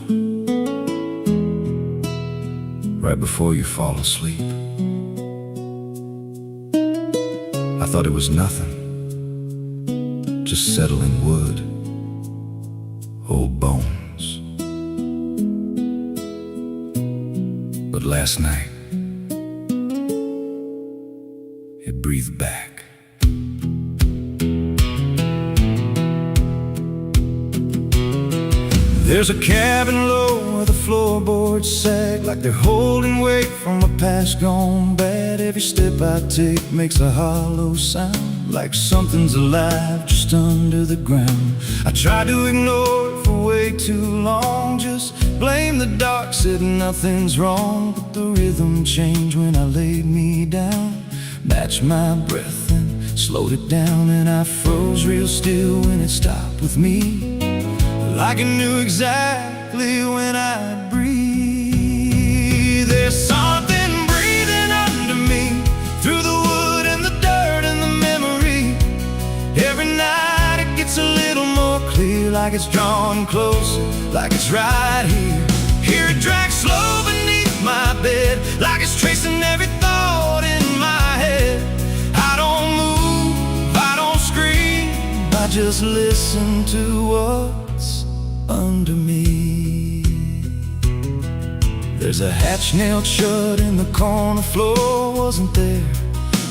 right before you fall asleep. I thought it was nothing, just settling wood, old bones. But last night, it breathed back. There's a cabin low where the floorboards sag, like they're holding weight from a past gone bad. Every step I take makes a hollow sound, like something's alive just under the ground. I tried to ignore it for way too long, just blame the dark, said nothing's wrong. But the rhythm changed when I laid me down, matched my breath and slowed it down. And I froze real still when it stopped with me, like I knew exactly when I'd breathe. There's something breathing under me, through the wood and the dirt and the memory. Every night it gets a little more clear, like it's drawing closer, like it's right here. Hear it drag slow beneath my bed, like it's tracing every thought in my head. I don't move, I don't scream, I just listen to what's under me. There's a hatch nailed shut in the corner floor, wasn't there,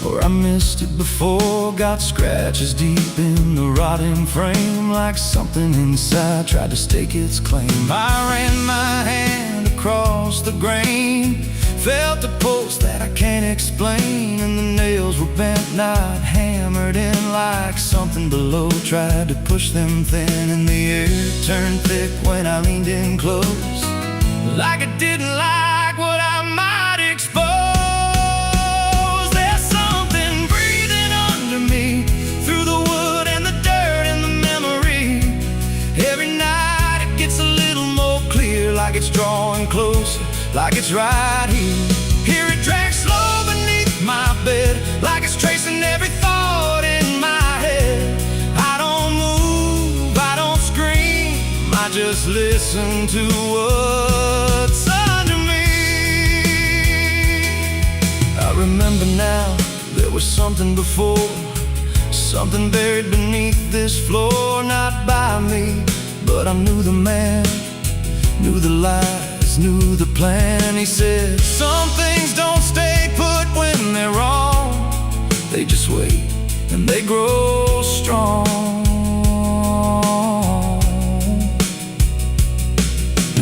or I missed it before. Got scratches deep in the rotting frame, like something inside tried to stake its claim. I ran my hand across the grain, felt a pulse that I can't explain, and the nails were bent, not hammered in, like something below tried to push them thin. And the air turned thick when I leaned in close, like it didn't like what I might expose. There's something breathing under me, through the wood and the dirt and the memory. Every night it gets a little more clear, like it's drawing closer, like it's right here. Hear it drag slow beneath my bed, like it's tracing every thought in my head. I don't move, I don't scream, I just listen to what's under me. I remember now, there was something before, something buried beneath this floor. Not by me, but I knew the man, knew the lies, knew the plan. He said, some things don't stay put when they're wrong, they just wait and they grow strong.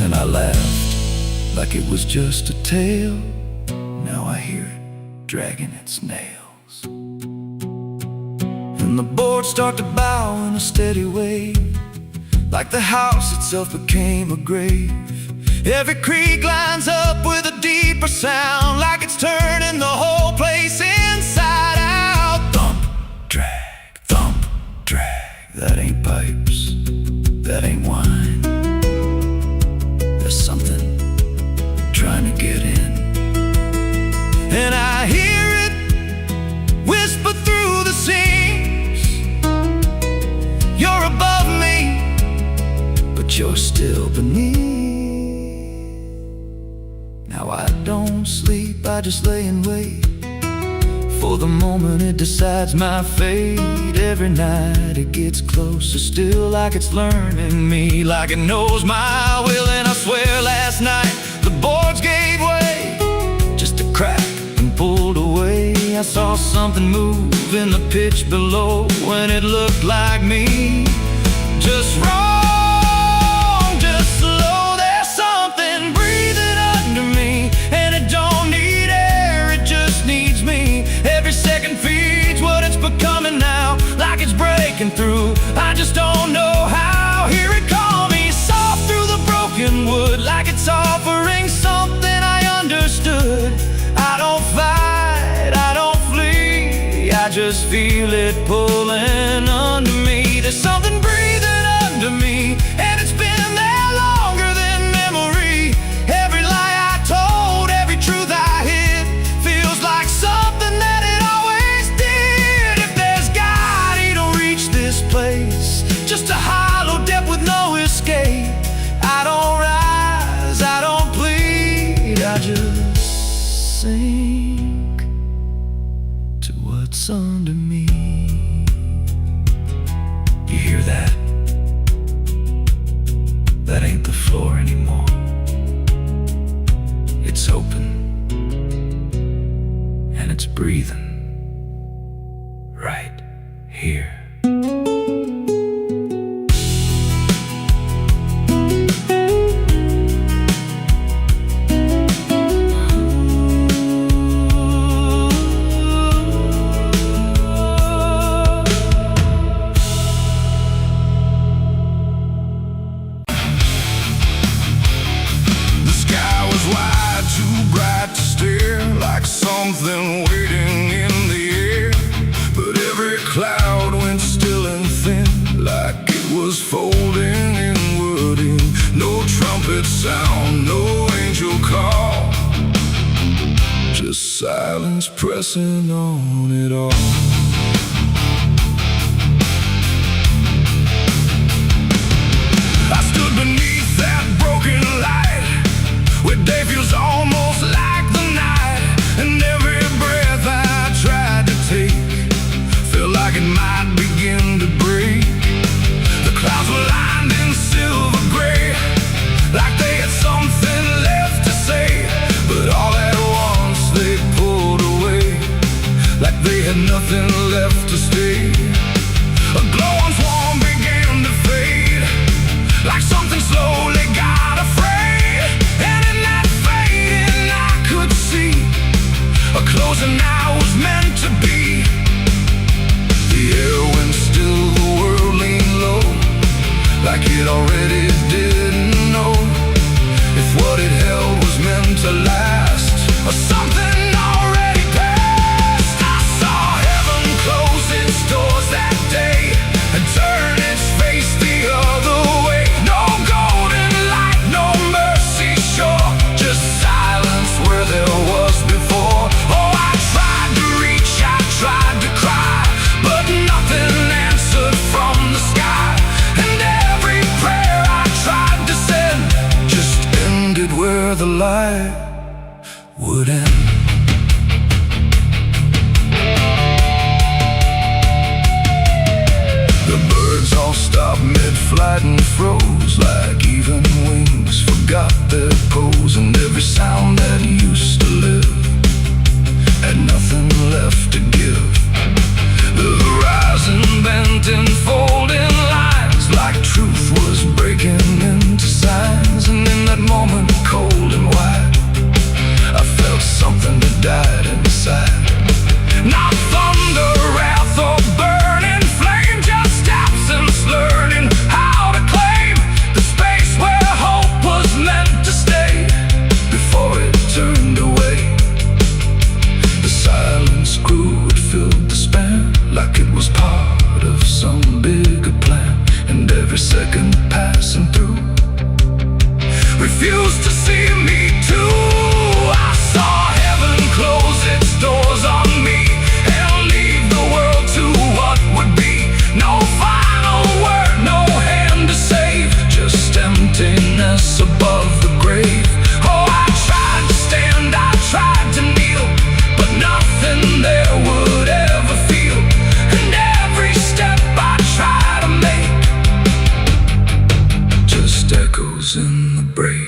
And I laughed like it was just a tale. Now I hear it dragging its nails, and the boards start to bow in a steady way, like the house itself became a grave. Every creak lines up with a deeper sound, like it's turning the whole place inside out. Thump, drag, that ain't pipes, that ain't wine. There's something trying to get in, and I hear it whisper through the seams. You're above me, but you're still beneath. Now I don't sleep, I just lay and wait for the moment it decides my fate. Every night it gets closer still, like it's learning me, like it knows my will. And I swear last night the boards gave way, just a crack something move in the pitch below when it looked like me. Just wrong, just slow. There's something breathing under me, and it don't need air, it just needs me. Every second feeds what it's becoming now, like it's breaking through. I just don't know how. Hear it call me soft through the broken wood, like it's offering something I understood. I don't fight, I don't flee, I just feel it pulling under me. There's something breathing under me, and it's been there longer than memory. Every lie I told, every truth I hid, feels like something that it always did. If there's God, he don't reach this place, just a hollow depth with no escape. I don't rise, I don't plead, I just sink to what's under me. You hear that? That ain't the floor anymore. It's open, and it's breathing right here. Something waiting in the air, but every cloud went still and thin, like it was folding inward in. No trumpet sound, no angel call, just silence pressing on it all. I stood beneath that broken light, where day feels almost like the night, and every breath I tried to take felt like it might begin to break. The clouds were lined in silver gray, like they had something left to say, but all at once they pulled away, like they had nothing left to stay. A glow once warm began to fade, like something slowly got afraid, and in that fading I could see a closing I was meant to be. The air went still, the world leaned low, like it already didn't know if what it held was meant to last, or something already passed. I saw heaven close its doors that day and turn its face the other way. No golden light, no mercy shore, just silence where there was before. Oh, I tried to reach, I tried to cry, but nothing answered from the sky, and every prayer I tried to send just ended where the light would end. The birds all stopped mid-flight and froze, like even wings forgot their pose, and every sound that used to live had nothing left to give. The horizon bent in folding lines, like truth was breaking into signs, and in that moment, cold and wide, I felt something that died inside. Not thunder, wrath, or burning flame, just absence learning how to claim the space where hope was meant to stay before it turned away. The silence grew, it filled the span, like it was part of some bigger plan, and every second passing through refused to see me too. I saw heaven close its doors on me and leave the world to what would be. No final word, no hand to save, just emptiness above the grave. Oh, I tried to stand, I tried to kneel, but nothing there would ever feel, and every step I try to make just echoes in the break.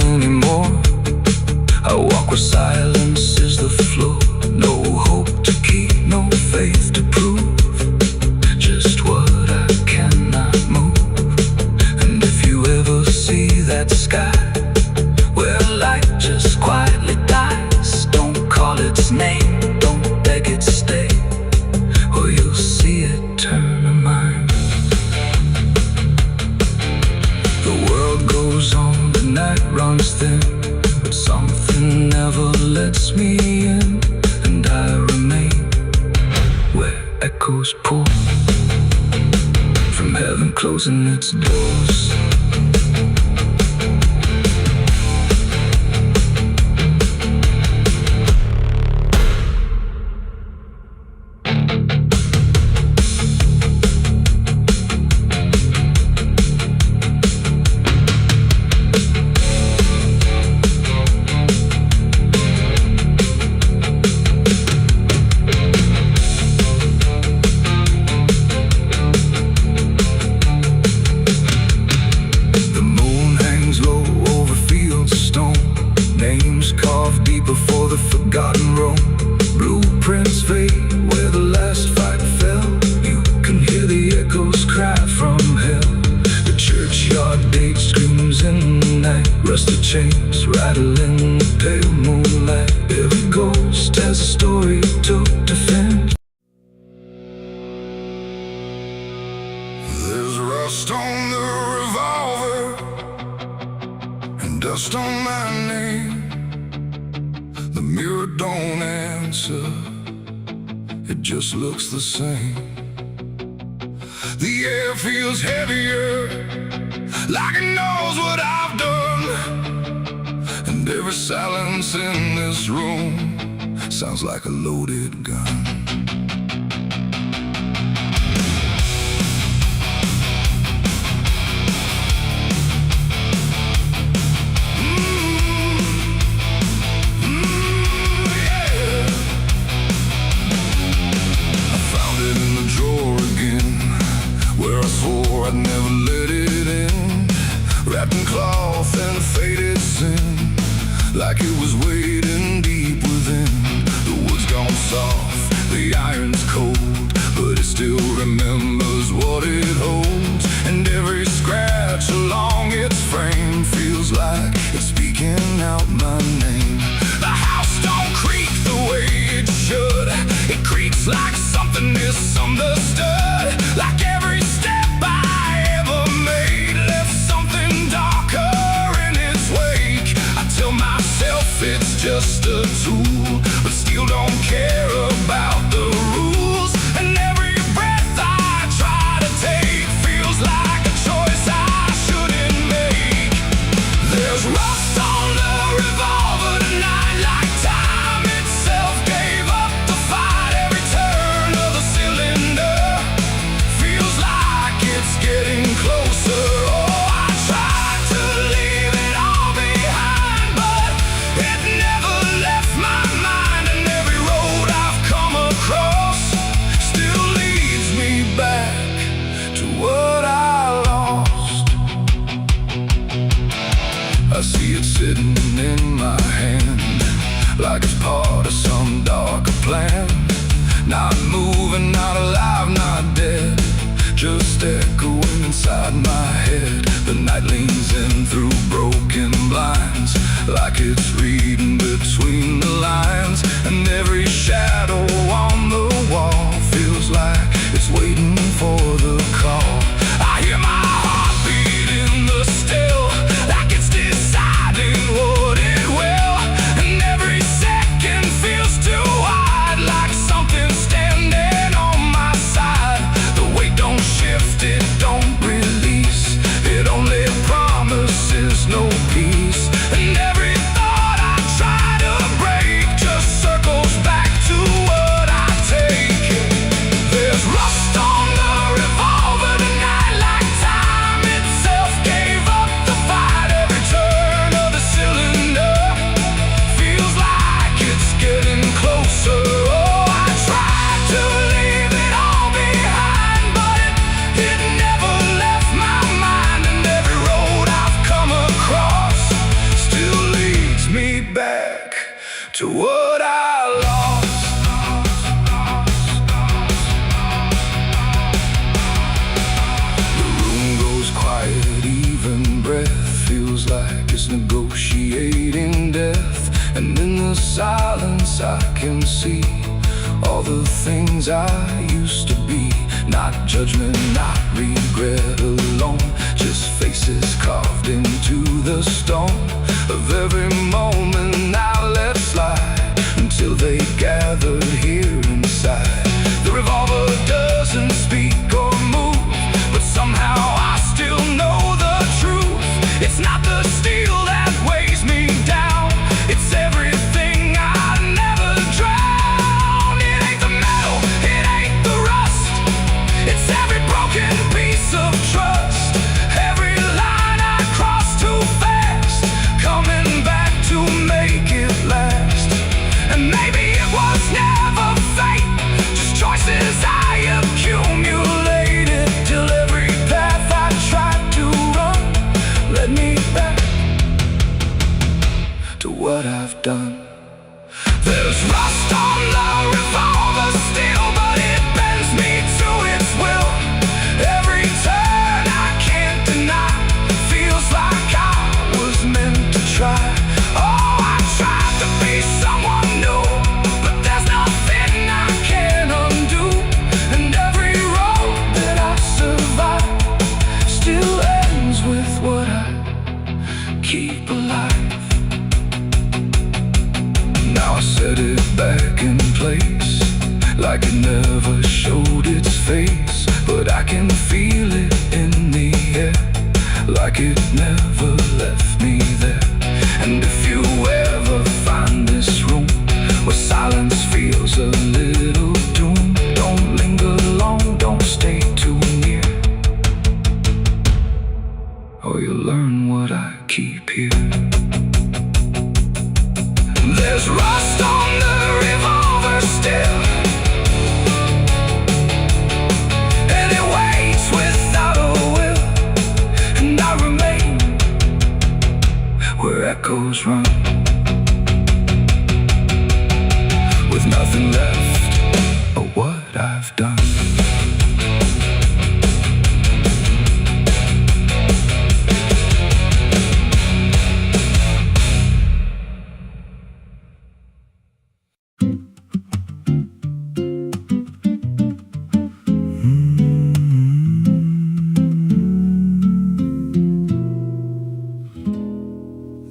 anymore. I walk where silence is the flow. No hope to keep, no faith to prove. Just what I cannot move. And if you ever see that sky where light just quietly dies, don't call its name, don't beg it stay, or you'll see it turn a mind. The world goes on, the night runs thin, but something never lets me in, and I remain where echoes pour from heaven closing its doors. Before the forgotten roam, blueprints fade where the last fight fell. You can hear the echoes cry from hell. The churchyard date screams in the night. Rusted chains rattle in the pale moonlight. Every ghost has a story to defend. There's rust on the revolver and dust on my name. The mirror don't answer, it just looks the same. The air feels heavier, like it knows what I've done. And every silence in this room sounds like a loaded gun. I'd never let it in, wrapped in cloth and a faded sin, like it was waiting deep within. The wood's gone soft, the iron's cold, but it still remembers what it holds. And every scratch along its frame feels like it's speaking out my name. The house don't creak the way it should, it creaks like something misunderstood. Like every step it's just a tool, but still don't care about the rules. And every breath I try to take feels like a choice I shouldn't make. There's rust on the revolver tonight, like time itself gave up the fight. Every turn of the cylinder feels like it's getting closer. Oh, I tried to leave it all behind, but it never left my mind. And every road I've come across still leads me back to what I lost. I see it sitting in my hand, like it's part of some darker plan. Not moving, not alive, not dead, just echoing inside my head. The night leans in through broken blinds, like it's reading between the lines. And every shadow on the wall feels like it's waiting for the call. I hear my heartbeat in the still, like it's deciding what it will. And every second feels too wide, like something's standing on my side. The weight don't shift, it don't release, it only promises no peace. And every thought I try to break just circles back to what I to what I lost. The room goes quiet, even breath feels like it's negotiating death. And in the silence I can see all the things I used to be. Not judgment, not regret alone, just faces carved into the stone of every moment I let slide, until they gathered here inside. The revolver doesn't speak or move, but somehow I still know the truth. It's not the steel that weighs me down, it's everything I never drowned. It ain't the metal, it ain't the rust, it's every broken piece of trust, every line I crossed too fast, coming back to make it last. And maybe it was never fate, just choices I accumulated, till every path I tried to run led me back to what I've done. There's rust on the revolver still, but it bends me to its will. Every turn I can't deny feels like I was meant to try. Oh, I tried to be someone new, but there's nothing I can undo. And every road that I survive still ends with what I keep alive. Now I set it back in place, like it never showed its face, but I can feel it in the air, like it never left me there. And if you ever find this room where silence feels a little doom, don't linger long, don't stay too near, or you'll learn what I keep here. There's rust on the revolver still, and it waits without a will, and I remain where echoes run, with nothing left of what I've done.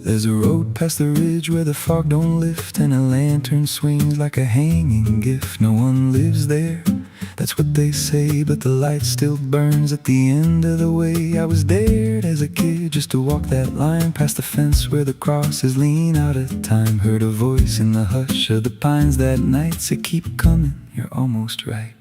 There's a road past the ridge where the fog don't lift, and a lantern swings like a hanging gift. No one lives there, that's what they say, but the light still burns at the end of the way. I was dared as a kid just to walk that line, past the fence where the crosses lean out of time. Heard a voice in the hush of the pines that night say, keep coming, you're almost right.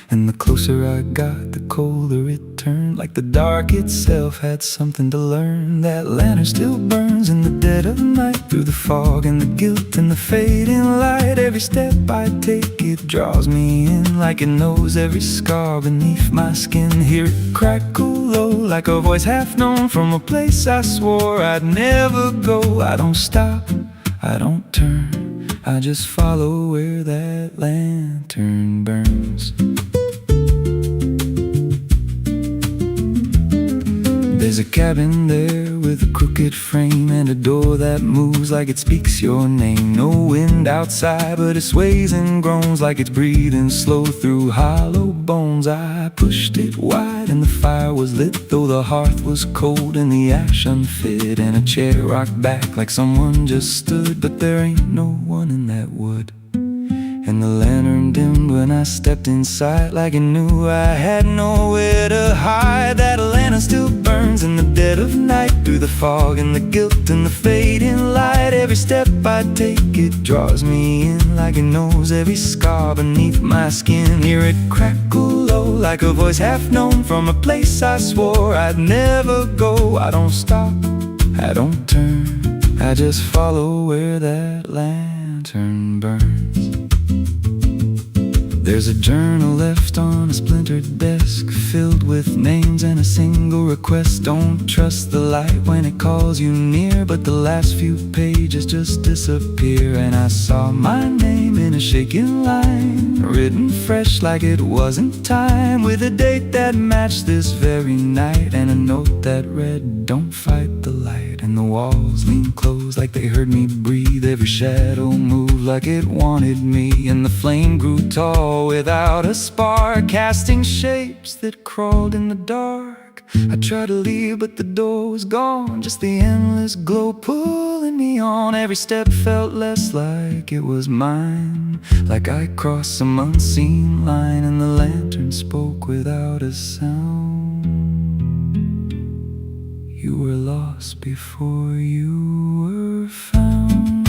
And the closer I got, the colder it turned, like the dark itself had something to learn. That lantern still burns in the dead of night, through the fog and the guilt and the fading light. Every step I take, it draws me in, like it knows every scar beneath my skin. Hear it crackle low, like a voice half known from a place I swore I'd never go. I don't stop, I don't turn, I just follow where that lantern burns. There's a cabin there with a crooked frame, and a door that moves like it speaks your name. No wind outside, but it sways and groans like it's breathing slow through hollow bones. I pushed it wide and the fire was lit, though the hearth was cold and the ash unfit, and a chair rocked back like someone just stood. But there ain't no one in that wood. And the lantern dimmed when I stepped inside, like it knew I had nowhere to hide. That lantern still burns in the dead of night, through the fog and the guilt and the fading light. Every step I take, it draws me in, like it knows every scar beneath my skin. Hear it crackle low, like a voice half known from a place I swore I'd never go. I don't stop, I don't turn, I just follow where that lantern burns. There's a journal left on a splintered desk, filled with names and a single request. Don't trust the light when it calls you near, but the last few pages just disappear. And I saw my name in a shaking line, written fresh like it wasn't time, with a date that matched this very night, and a note that read, don't fight the light. And the walls leaned close like they heard me breathe, every shadow moved like it wanted me, and the flame grew tall without a spark, casting shapes that crawled in the dark. I tried to leave, but the door was gone, just the endless glow pulling me on. Every step felt less like it was mine, like I crossed some unseen line, and the lantern spoke without a sound. You were lost before you were found.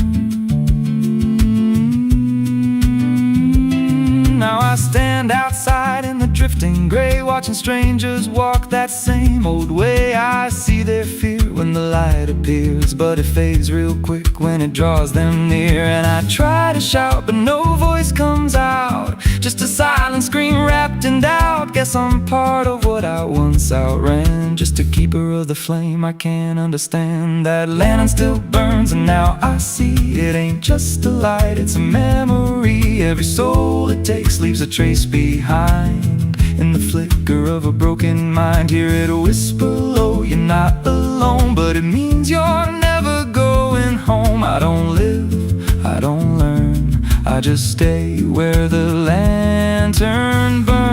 Now I stand outside in the drifting gray, watching strangers walk that same old way. I see their fear when the light appears, but it fades real quick when it draws them near. And I try to shout, but no voice comes out, just a silent scream wrapped in doubt. Guess I'm part of what I once outran, just a keeper of the flame I can't understand. That lantern still burns, and now I see it ain't just a light, it's a memory. Every soul it takes leaves a trace behind, in the flicker of a broken mind. Hear it whisper low, you're not alone, but it means you're never going home. I don't live, I don't learn, I just stay where the lantern burns.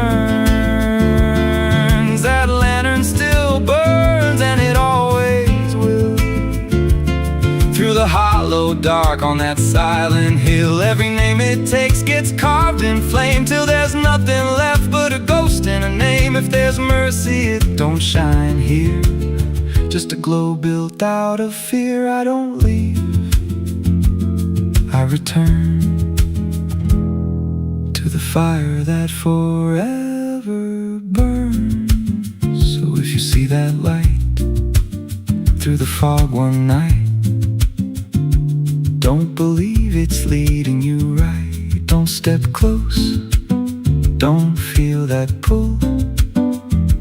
That lantern still burns, and it always will. Through the hollow dark on that silent hill, every name it takes gets carved in flame, till there's nothing left but a ghost and a name. If there's mercy, it don't shine here, just a glow built out of fear. I don't leave, I return to the fire that forever burns. So if you see that light through the fog one night, don't believe it's leading you right. Don't step close, don't feel that pull,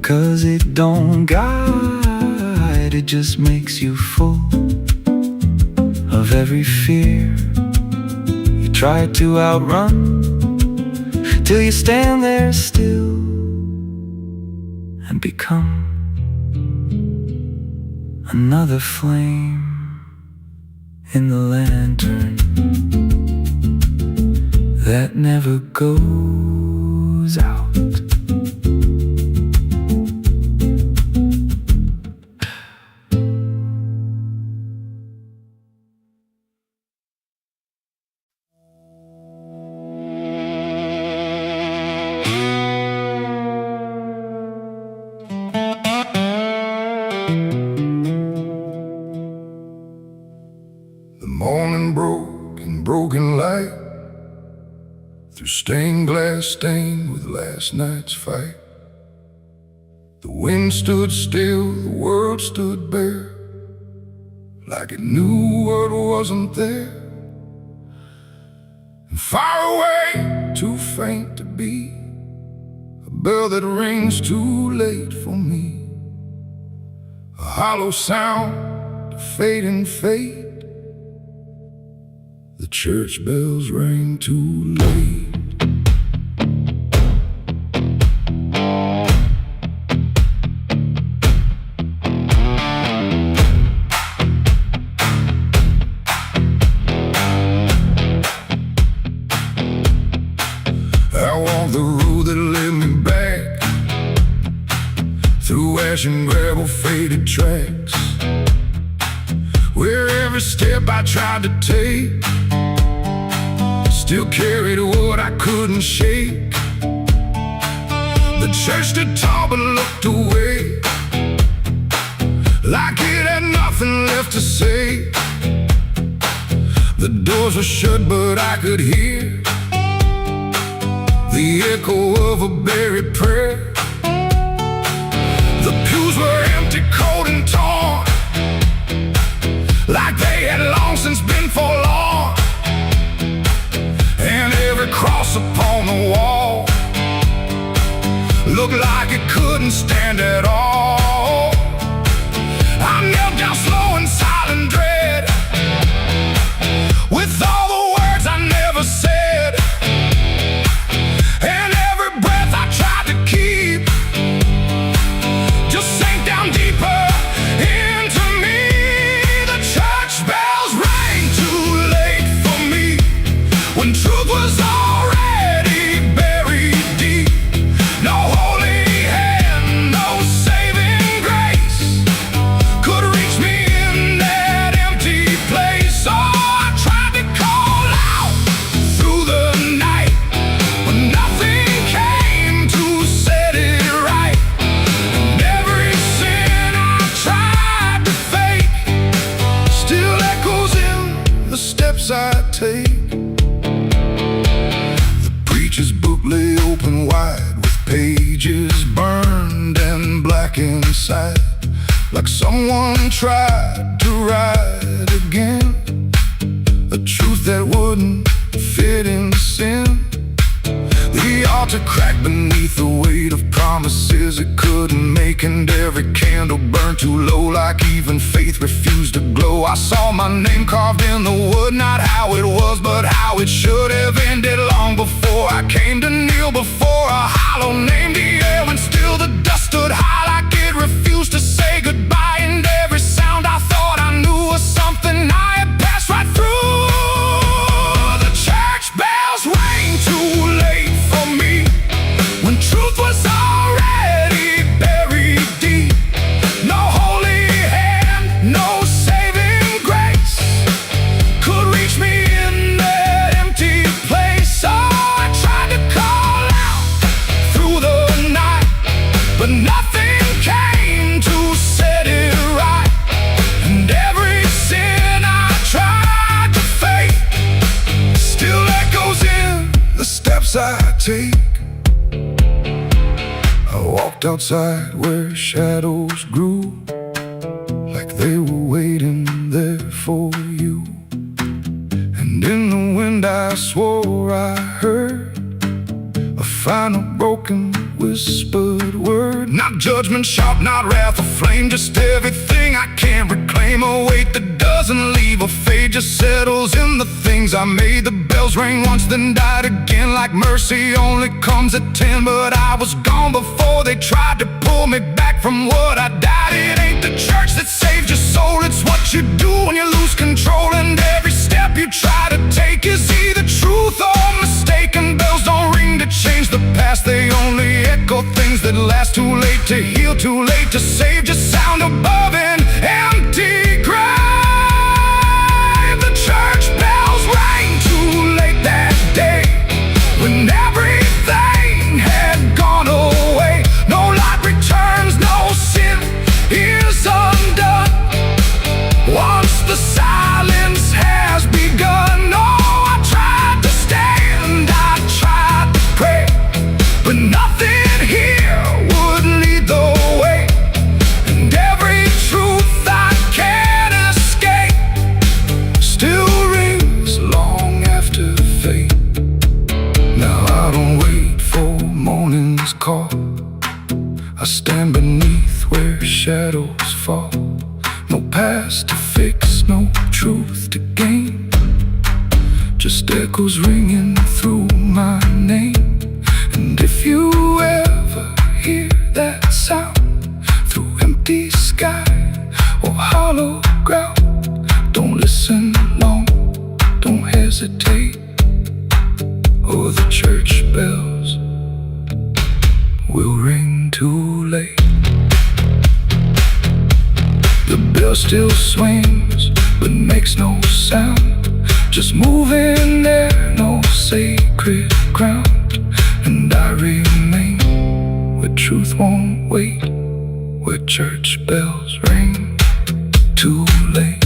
'cause it don't guide, it just makes you full of every fear you try to outrun, till you stand there still and become another flame in the lantern that never goes out. The morning broke in broken light, through stained glass stained with last night's fight. The wind stood still, the world stood bare, like it knew what wasn't there. And far away, too faint to be, a bell that rings too late for me, a hollow sound, a fading fate. The church bells rang too late. I walked the road that led me back, through ash and gravel faded tracks, where every step I tried to take still carried what I couldn't shake. The church stood tall but looked away, like it had nothing left to say. The doors were shut but I could hear the echo of a buried prayer. The pews were empty, cold and torn, like they had long since been forlorn. And every cross upon the wall steps I take. The preacher's book lay open wide, with pages burned and black inside, like someone tried to write again a truth that wouldn't fit in sin. The altar cracked beneath the weight of promises it couldn't make, and every candle burned too low, like even faith refused to glow. I saw my name carved in the wood, not how it was, but how it should have ended long before I came to kneel before a hollow named the air, and still the dust stood high like it refused to say goodbye, and every sound I thought I knew was something I had passed right through. The church bells rang too late for me, when truth was already buried deep. No holy hand, no saving grace could reach me in that empty place. So I tried to call out through the night, but nothing came to set it right. And every sin I tried to fake still echoes in the steps I take. I walked outside where shadows grew, like they were waiting there for you. And in the wind I swore I heard a final broken whispered word. Not judgment sharp, not wrath or flame, just everything I can't reclaim. A weight that doesn't leave or fade, just settles in the things I made. The bells rang once then died again, like mercy only comes at 10. But I was gone before they tried to pull me back from what I died. It ain't the church that saves your soul, it's what you do when you lose control. And every step you try to take is either truth or mistaken. Bells don't ring to change the past, they only echo things that last. Too late to heal, too late to save, just sound above an empty grave. The church bells rang too late that day, when everything had gone away. No light returns, no sin is undone once the silence has begun. No, I tried to stand, I tried to pray, but nothing here would lead the way. And every truth I can't escape still rings long after fate. Now I don't wait for morning's call, I stand beneath where shadows fall. No past to fix, no truth to gain, just echoes ringing through my name. And if you ever hear that sound through empty sky or hollow ground, don't listen long, don't hesitate, or the church bells will ring too late. The bell still swings but makes no sound, just moving there, no sacred ground. And I remain where truth won't wait, where church bells ring too late.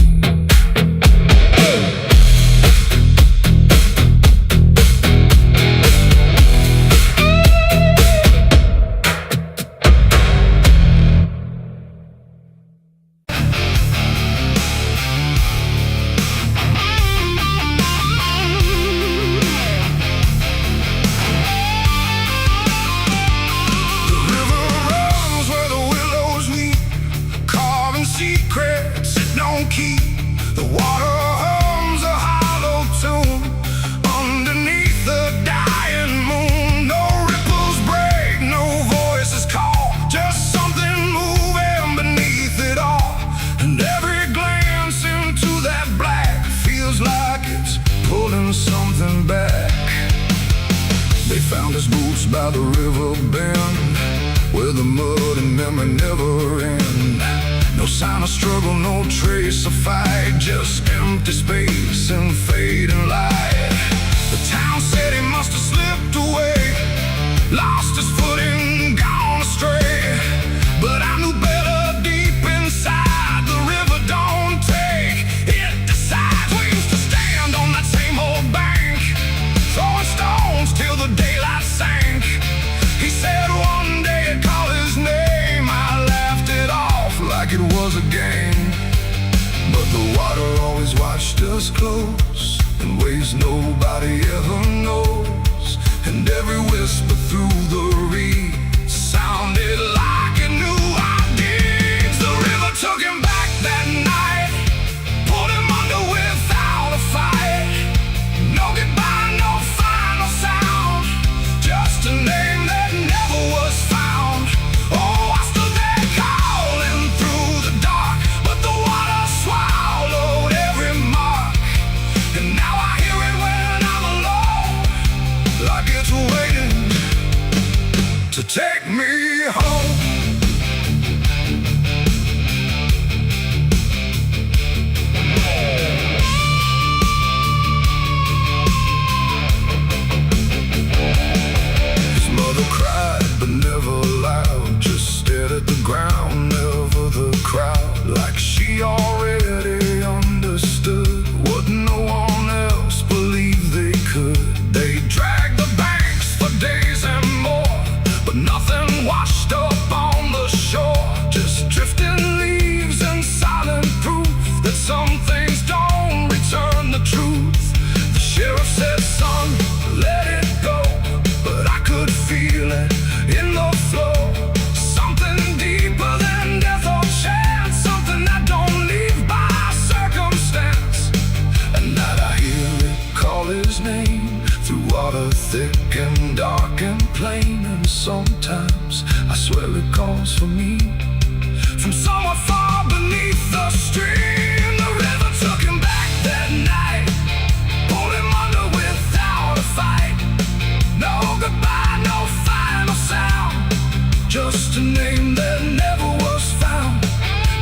The water hums a hollow tune underneath the dying moon. No ripples break, no voices call, just something moving beneath it all. And every glance into that black feels like it's pulling something back. They found his boots by the river bend, where the mud and memory never end. No sign of struggle, no trace of fight, just empty space and fading light. The town said he must have slipped away, lost his footing, gone astray. But I knew better deep inside, the river don't take, it decides. We used to stand on us close in ways nobody ever knows. And every whisper through the reeds sounded like it knew our deeds. The river took him back that night, pulled him under without a fight. No goodbye, no final sound, just a name that never was found. Oh, I stood there calling through the dark, but the water swallowed every mark. And now I hear it when I'm alone, like it's waiting to take me home. His mother cried, but never loud, just stared at the ground, never the crowd, like she already understood what no one else believed they could. They dragged the banks for days and more, but nothing washed up on the shore, just drifting leaves and silent proof that some things don't return the truth. The sheriff said, son, let it go, but I could feel it in the flow. Something deeper than death or chance, something that don't leave by circumstance. And that I hear it call his name through water thick and dark and plain. And sometimes I swear it calls for me from somewhere far beneath the stream. The river took him back that night, pulled him under without a fight. No goodbye, no final sound, just a name that never was found.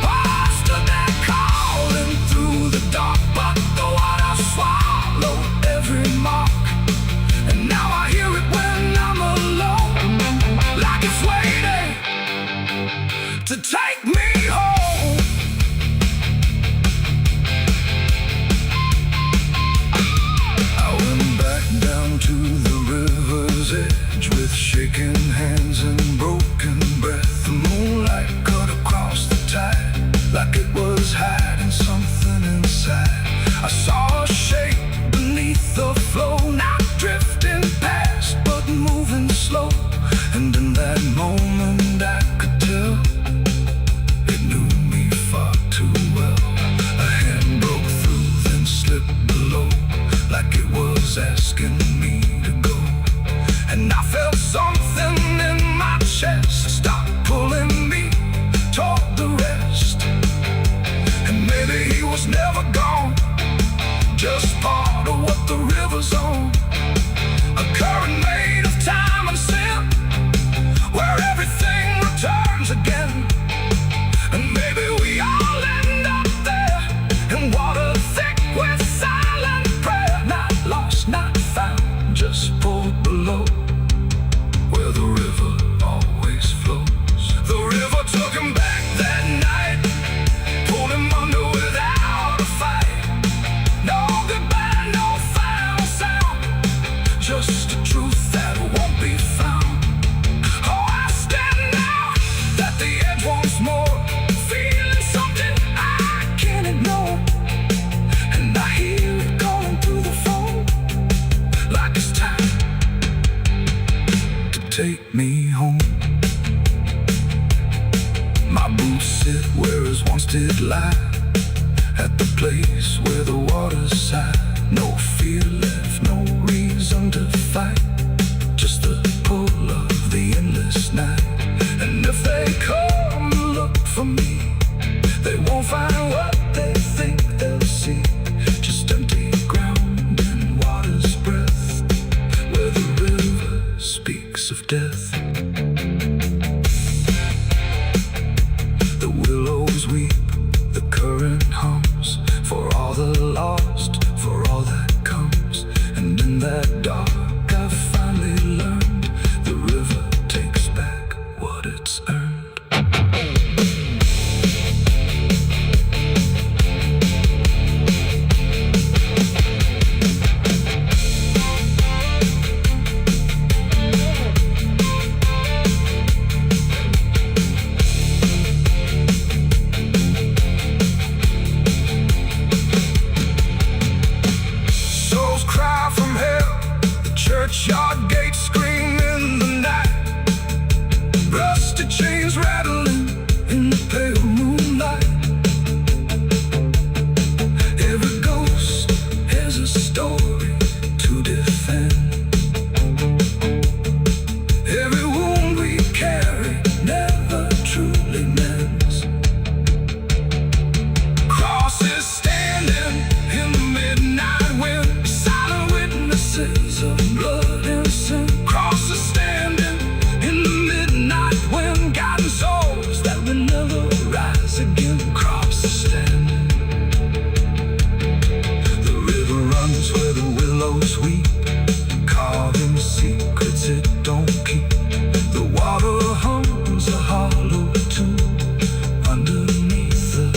I stood there calling through the dark, but the water swallowed every mark. And now I hear it when I'm alone, like it's waiting to take me home. I went back down to the river's edge with shaking hands and broken breath. The moonlight cut across the tide, like it was hiding something inside. I saw a shape beneath the flow, not drifting past, but moving slow. And in that moment I could tell it knew me far too well. A hand broke through, then slipped below, like it was asking me to go. And I felt something in my chest stop pulling me toward the rest. And maybe he was never gone, just part of what the river's on. A current made of time and sin, where everything returns again. And maybe we all end up there, in water thick with silent prayer. Not lost, not found, just pulled below, where the river always flows. The river took him back that night, pulled him under without a fight. No goodbye, no final sound, just a truth that won't be found. Oh, I stand now at the edge once more, feeling something I can't ignore. And I hear it calling through the phone, like it's time to take me home. My boots sit where his once did lie, at the place where the water's sigh. No fear left, no reason to fight, just the pull of the endless night. And if they come to look for me, they won't find what they think they'll see, just empty ground and water's breath, where the river speaks of death. The willows weep, the current hums, for all the lost churchyard gate scream in the night, rusty chains rattling in the pale moonlight. Every ghost has a story to defend. Every wound we carry never truly mends. Crosses standing in the midnight wind, silent witnesses of blood and sin. Crosses standing in the midnight wind, guiding souls that will never rise again. Crosses standing. The river runs where the willows weep, carving secrets it don't keep. The water hums a hollow tune underneath the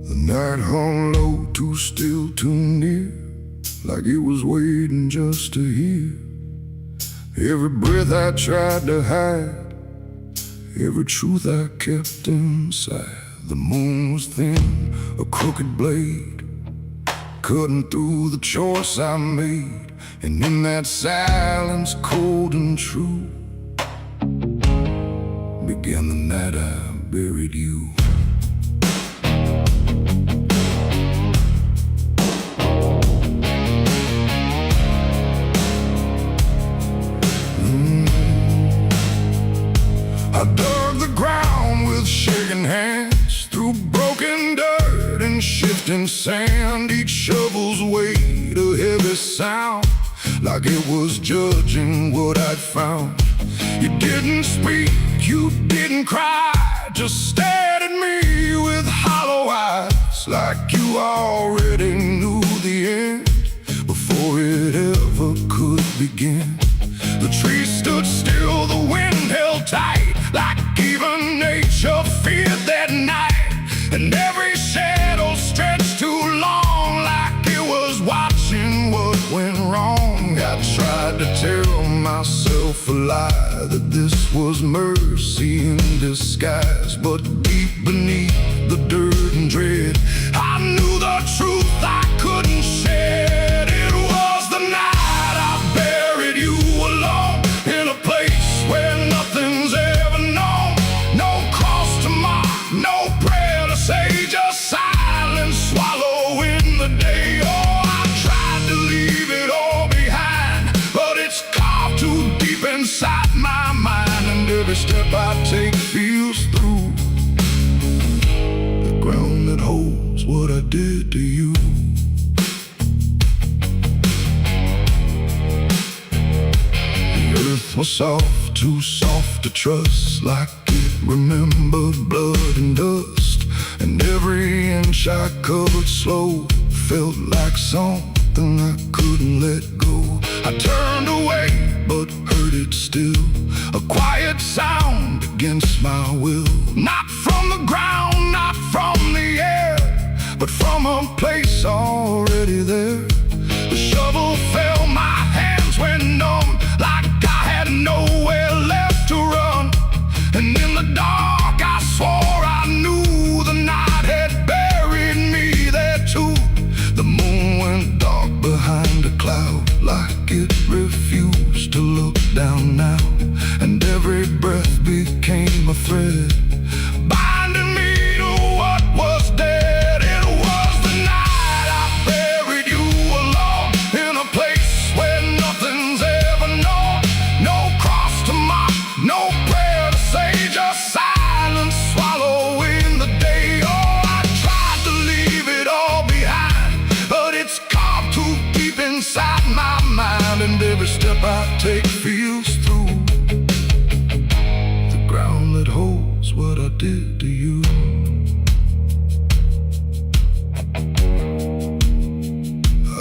The night hung low, too still, too near, like it was waiting just to hear. Every breath I tried to hide, every truth I kept inside. The moon was thin, a crooked blade, cutting through the choice I made. And in that silence, cold and true, began the night I buried you. I dug the ground with shaking hands, through broken dirt and shifting sand. Each shovel's weight a heavy sound, like it was judging what I'd found. You didn't speak, you didn't cry, just stared at me with hollow eyes, like you already knew the end before it ever could begin. The trees stood still, the wind held tight, like even nature feared that night. And every shadow stretched too long, like it was watching what went wrong. I tried to tell myself a lie, that this was mercy in disguise. But deep beneath the dirt and dread, I knew the truth I couldn't shed. It was the night I buried you alone, in a place where nothing's ever known. No cross to mark, no prayer to say, just silence swallowing the day. Oh, I tried to leave it all behind, but it's carved too deep inside my mind. And every step I take feels through the ground that holds what I did to you. Earth was soft, too soft to trust, like it remembered blood and dust. And every inch I covered slow felt like something I couldn't let go. I turned away, but heard it still, a quiet sound against my will. Not from the ground, not from the air, but from a place already there. The shovel fell, my hands went numb, like I had nowhere left to run. And in the dark I swore I knew the night had buried me there too. The moon went dark behind a cloud, like it refused to look down now. And every breath became a thread, binding me to what was dead. It was the night I buried you alone, in a place where nothing's ever known. No cross to mark, no prayer to say, just silence swallowing the day. Oh, I tried to leave it all behind, but it's carved too deep inside my mind. And every step I take feels through the ground that holds what I did to you.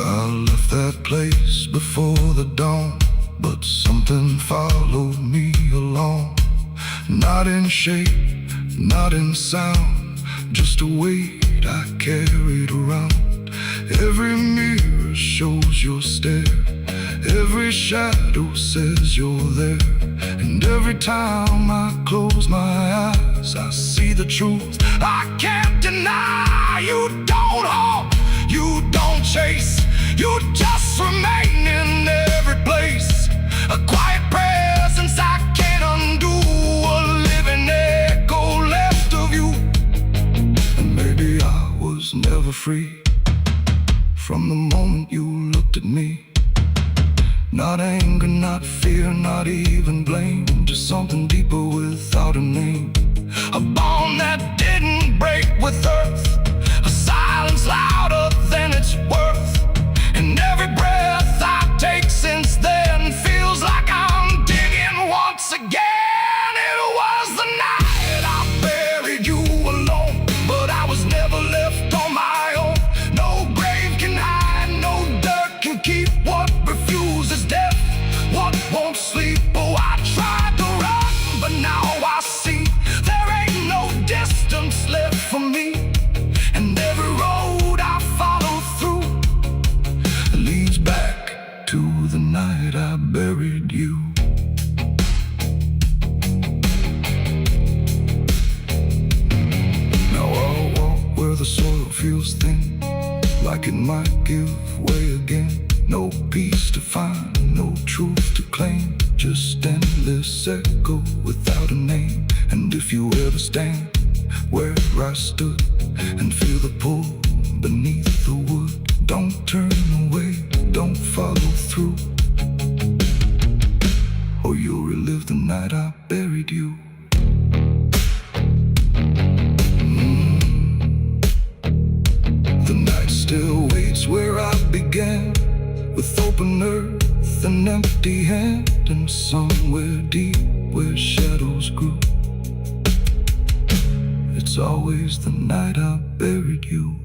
I left that place before the dawn, but something followed me along. Not in shape, not in sound, just a weight I carried around. Every mirror shows your stare, every shadow says you're there. And every time I close my eyes, I see the truth I can't deny. You don't haunt, you don't chase, you just remain in every place. A quiet presence I can't undo, a living echo left of you. And maybe I was never free from the moment you looked at me. Not anger, not fear, not even blame, just something deeper without a name. A bond that didn't break with earth, a silence louder than its worth. And every breath I take since then feels like I'm digging once again. It was the night I buried you alone, but I was never left on my own. No grave can hide, no dirt can keep what refuses death, what won't sleep. Oh, I tried to run, but now I see there ain't no distance left for me. And every road I follow through leads back to the night I buried you. Now I'll walk where the soil feels thin, like it might give way again. No peace to find, no truth to claim, just endless echo without a name. And if you ever stand where I stood and feel the pull beneath the wood, don't turn away, don't follow through, or you'll relive the night I buried you. The night still waits where I began, with open earth and empty hand, and somewhere deep where shadows grew, it's always the night I buried you.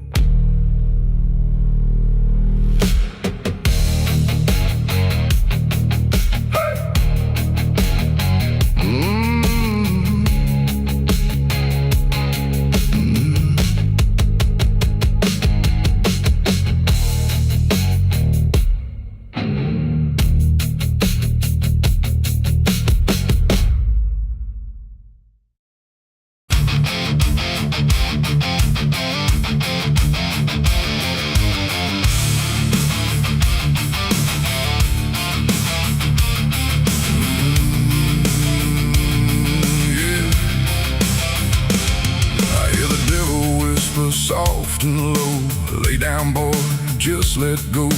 Soft and low, lay down boy, just let go.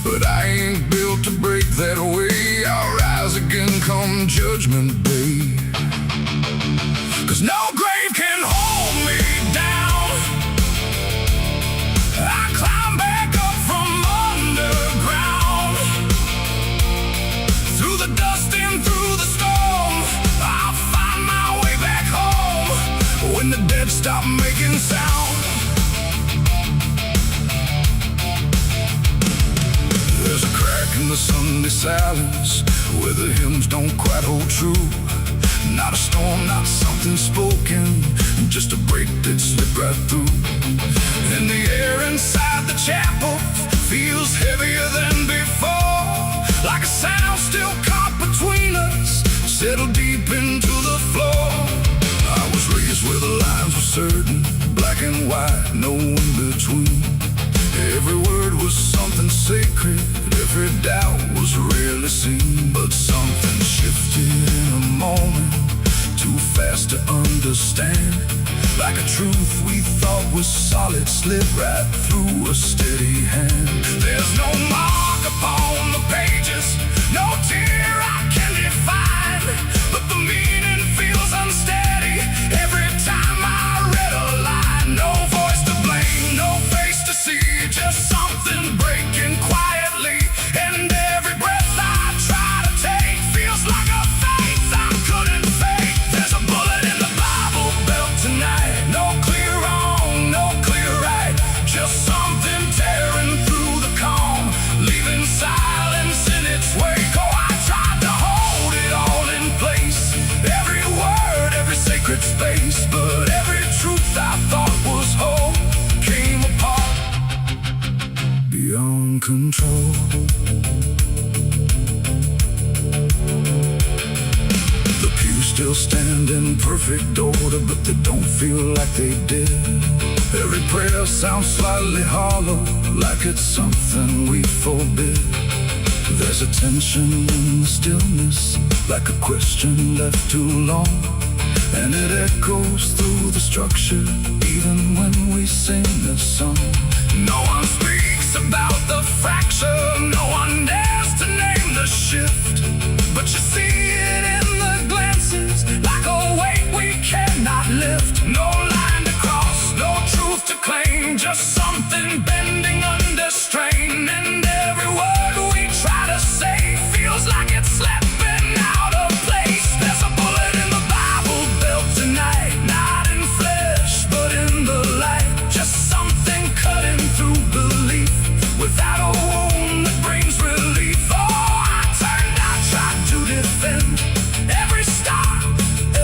But I ain't built to break that way. I'll rise again come judgment day. 'Cause no grave can hold me down. I climb back up from underground, through the dust and through the storm. I'll find my way back home when the dead stop making sound. There's a crack in the Sunday silence where the hymns don't quite hold true. Not a storm, not something spoken, just a break that slipped right through. And the air inside the chapel feels heavier than before, like a sound still caught between us, settled deep into the floor. I was raised where the lines were certain, black and white, no in between. Every word was something sacred, every doubt was rarely seen. But something shifted in a moment, too fast to understand. Like a truth we thought was solid slipped right through a steady hand. There's no mark upon the pages, no tear I can define, but the meaning feels unsteady every time I read a line. No voice to blame, no face to see, just something breaking quietly. And every breath I try to take feels like a faith I couldn't fake. There's a bullet in the Bible belt tonight, no clear wrong, no clear right, just something tearing through the calm, leaving silence in its wake. Oh, I tried to hold it all in place, every word, every sacred space, but every truth I thought was whole came apart beyond control. still stand in perfect order, but they don't feel like they did. Every prayer sounds slightly hollow, like it's something we forbid. There's a tension in the stillness, like a question left too long, and it echoes through the structure, even when we sing this song. No one speaks about the fracture, no one dares to name the shift, but you see it in the glances, like a weight we cannot lift. No line to cross, no truth to claim, just something bending under strain. And every word we try to say feels like it's slipping out of place. There's a bullet in the Bible built tonight, not in flesh, but in the light. Just something cutting through belief, without a wound that brings relief. Oh, I turned, I tried to defend every start,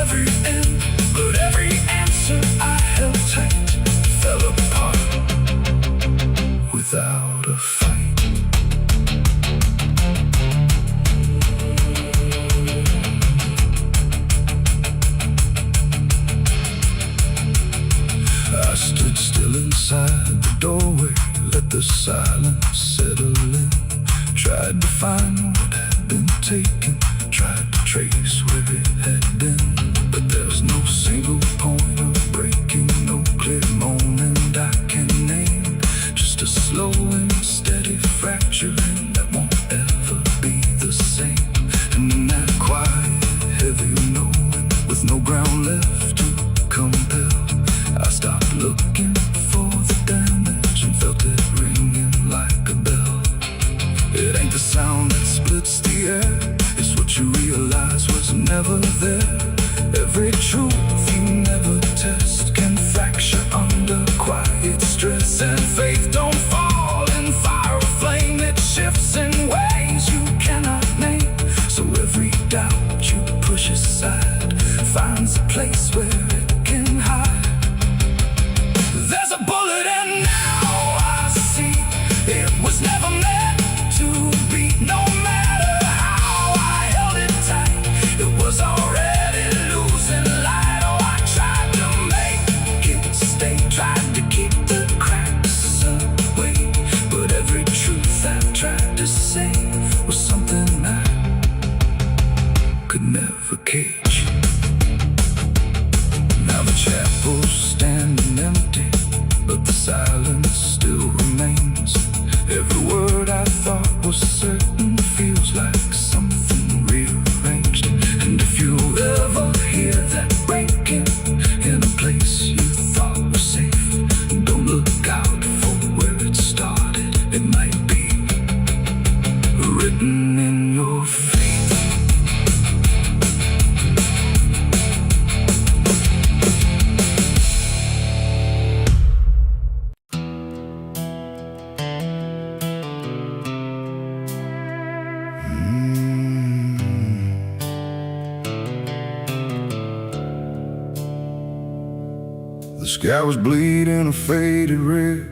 every end, but every answer I held tight fell apart without a fight. I stood still inside the doorway, let the silence settle in. Tried to find what had been taken, tried to trace where it had been, but there's no single point of breaking, no clear moment I can name. Just a slow and steady fracturing that won't ever be the same. And in that quiet, heavy knowing, with no ground left to compel, I stopped looking for the damage and felt it ringing like a bell. It ain't the sound that splits the air, it's what you realize was never there. Every truth you never test can fracture under quiet stress. And faith don't fall in fire or flame, it shifts in ways you cannot name. So every doubt you push aside finds a place where it can hide. There's a bullet and now I see it was never meant to be. No matter how I held it tight, it was already losing light. Oh, I tried to make it stay, tried to keep the cracks away, but every truth I tried to say was something I could never cage. Now the chapel's standing empty, but the silence still remains. Every word I thought was certain feels like something rearranged. And if you ever hear that breaking in a place you thought was safe, don't look out for where it started. It might be written in your fate. The sky was bleeding a faded red,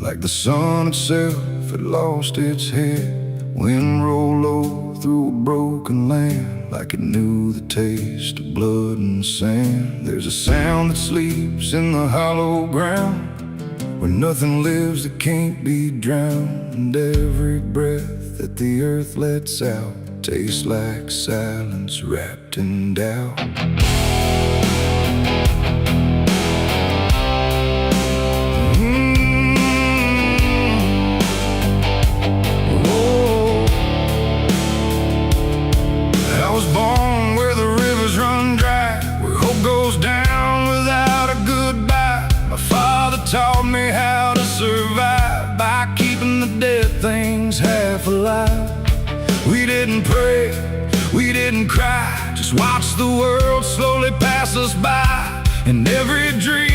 like the sun itself had lost its head. Wind rolled low through a broken land, like it knew the taste of blood and sand. There's a sound that sleeps in the hollow ground, where nothing lives that can't be drowned. And every breath that the earth lets out tastes like silence wrapped in doubt. Taught me how to survive by keeping the dead things half alive. We didn't pray, we didn't cry, just watch the world slowly pass us by. And every dream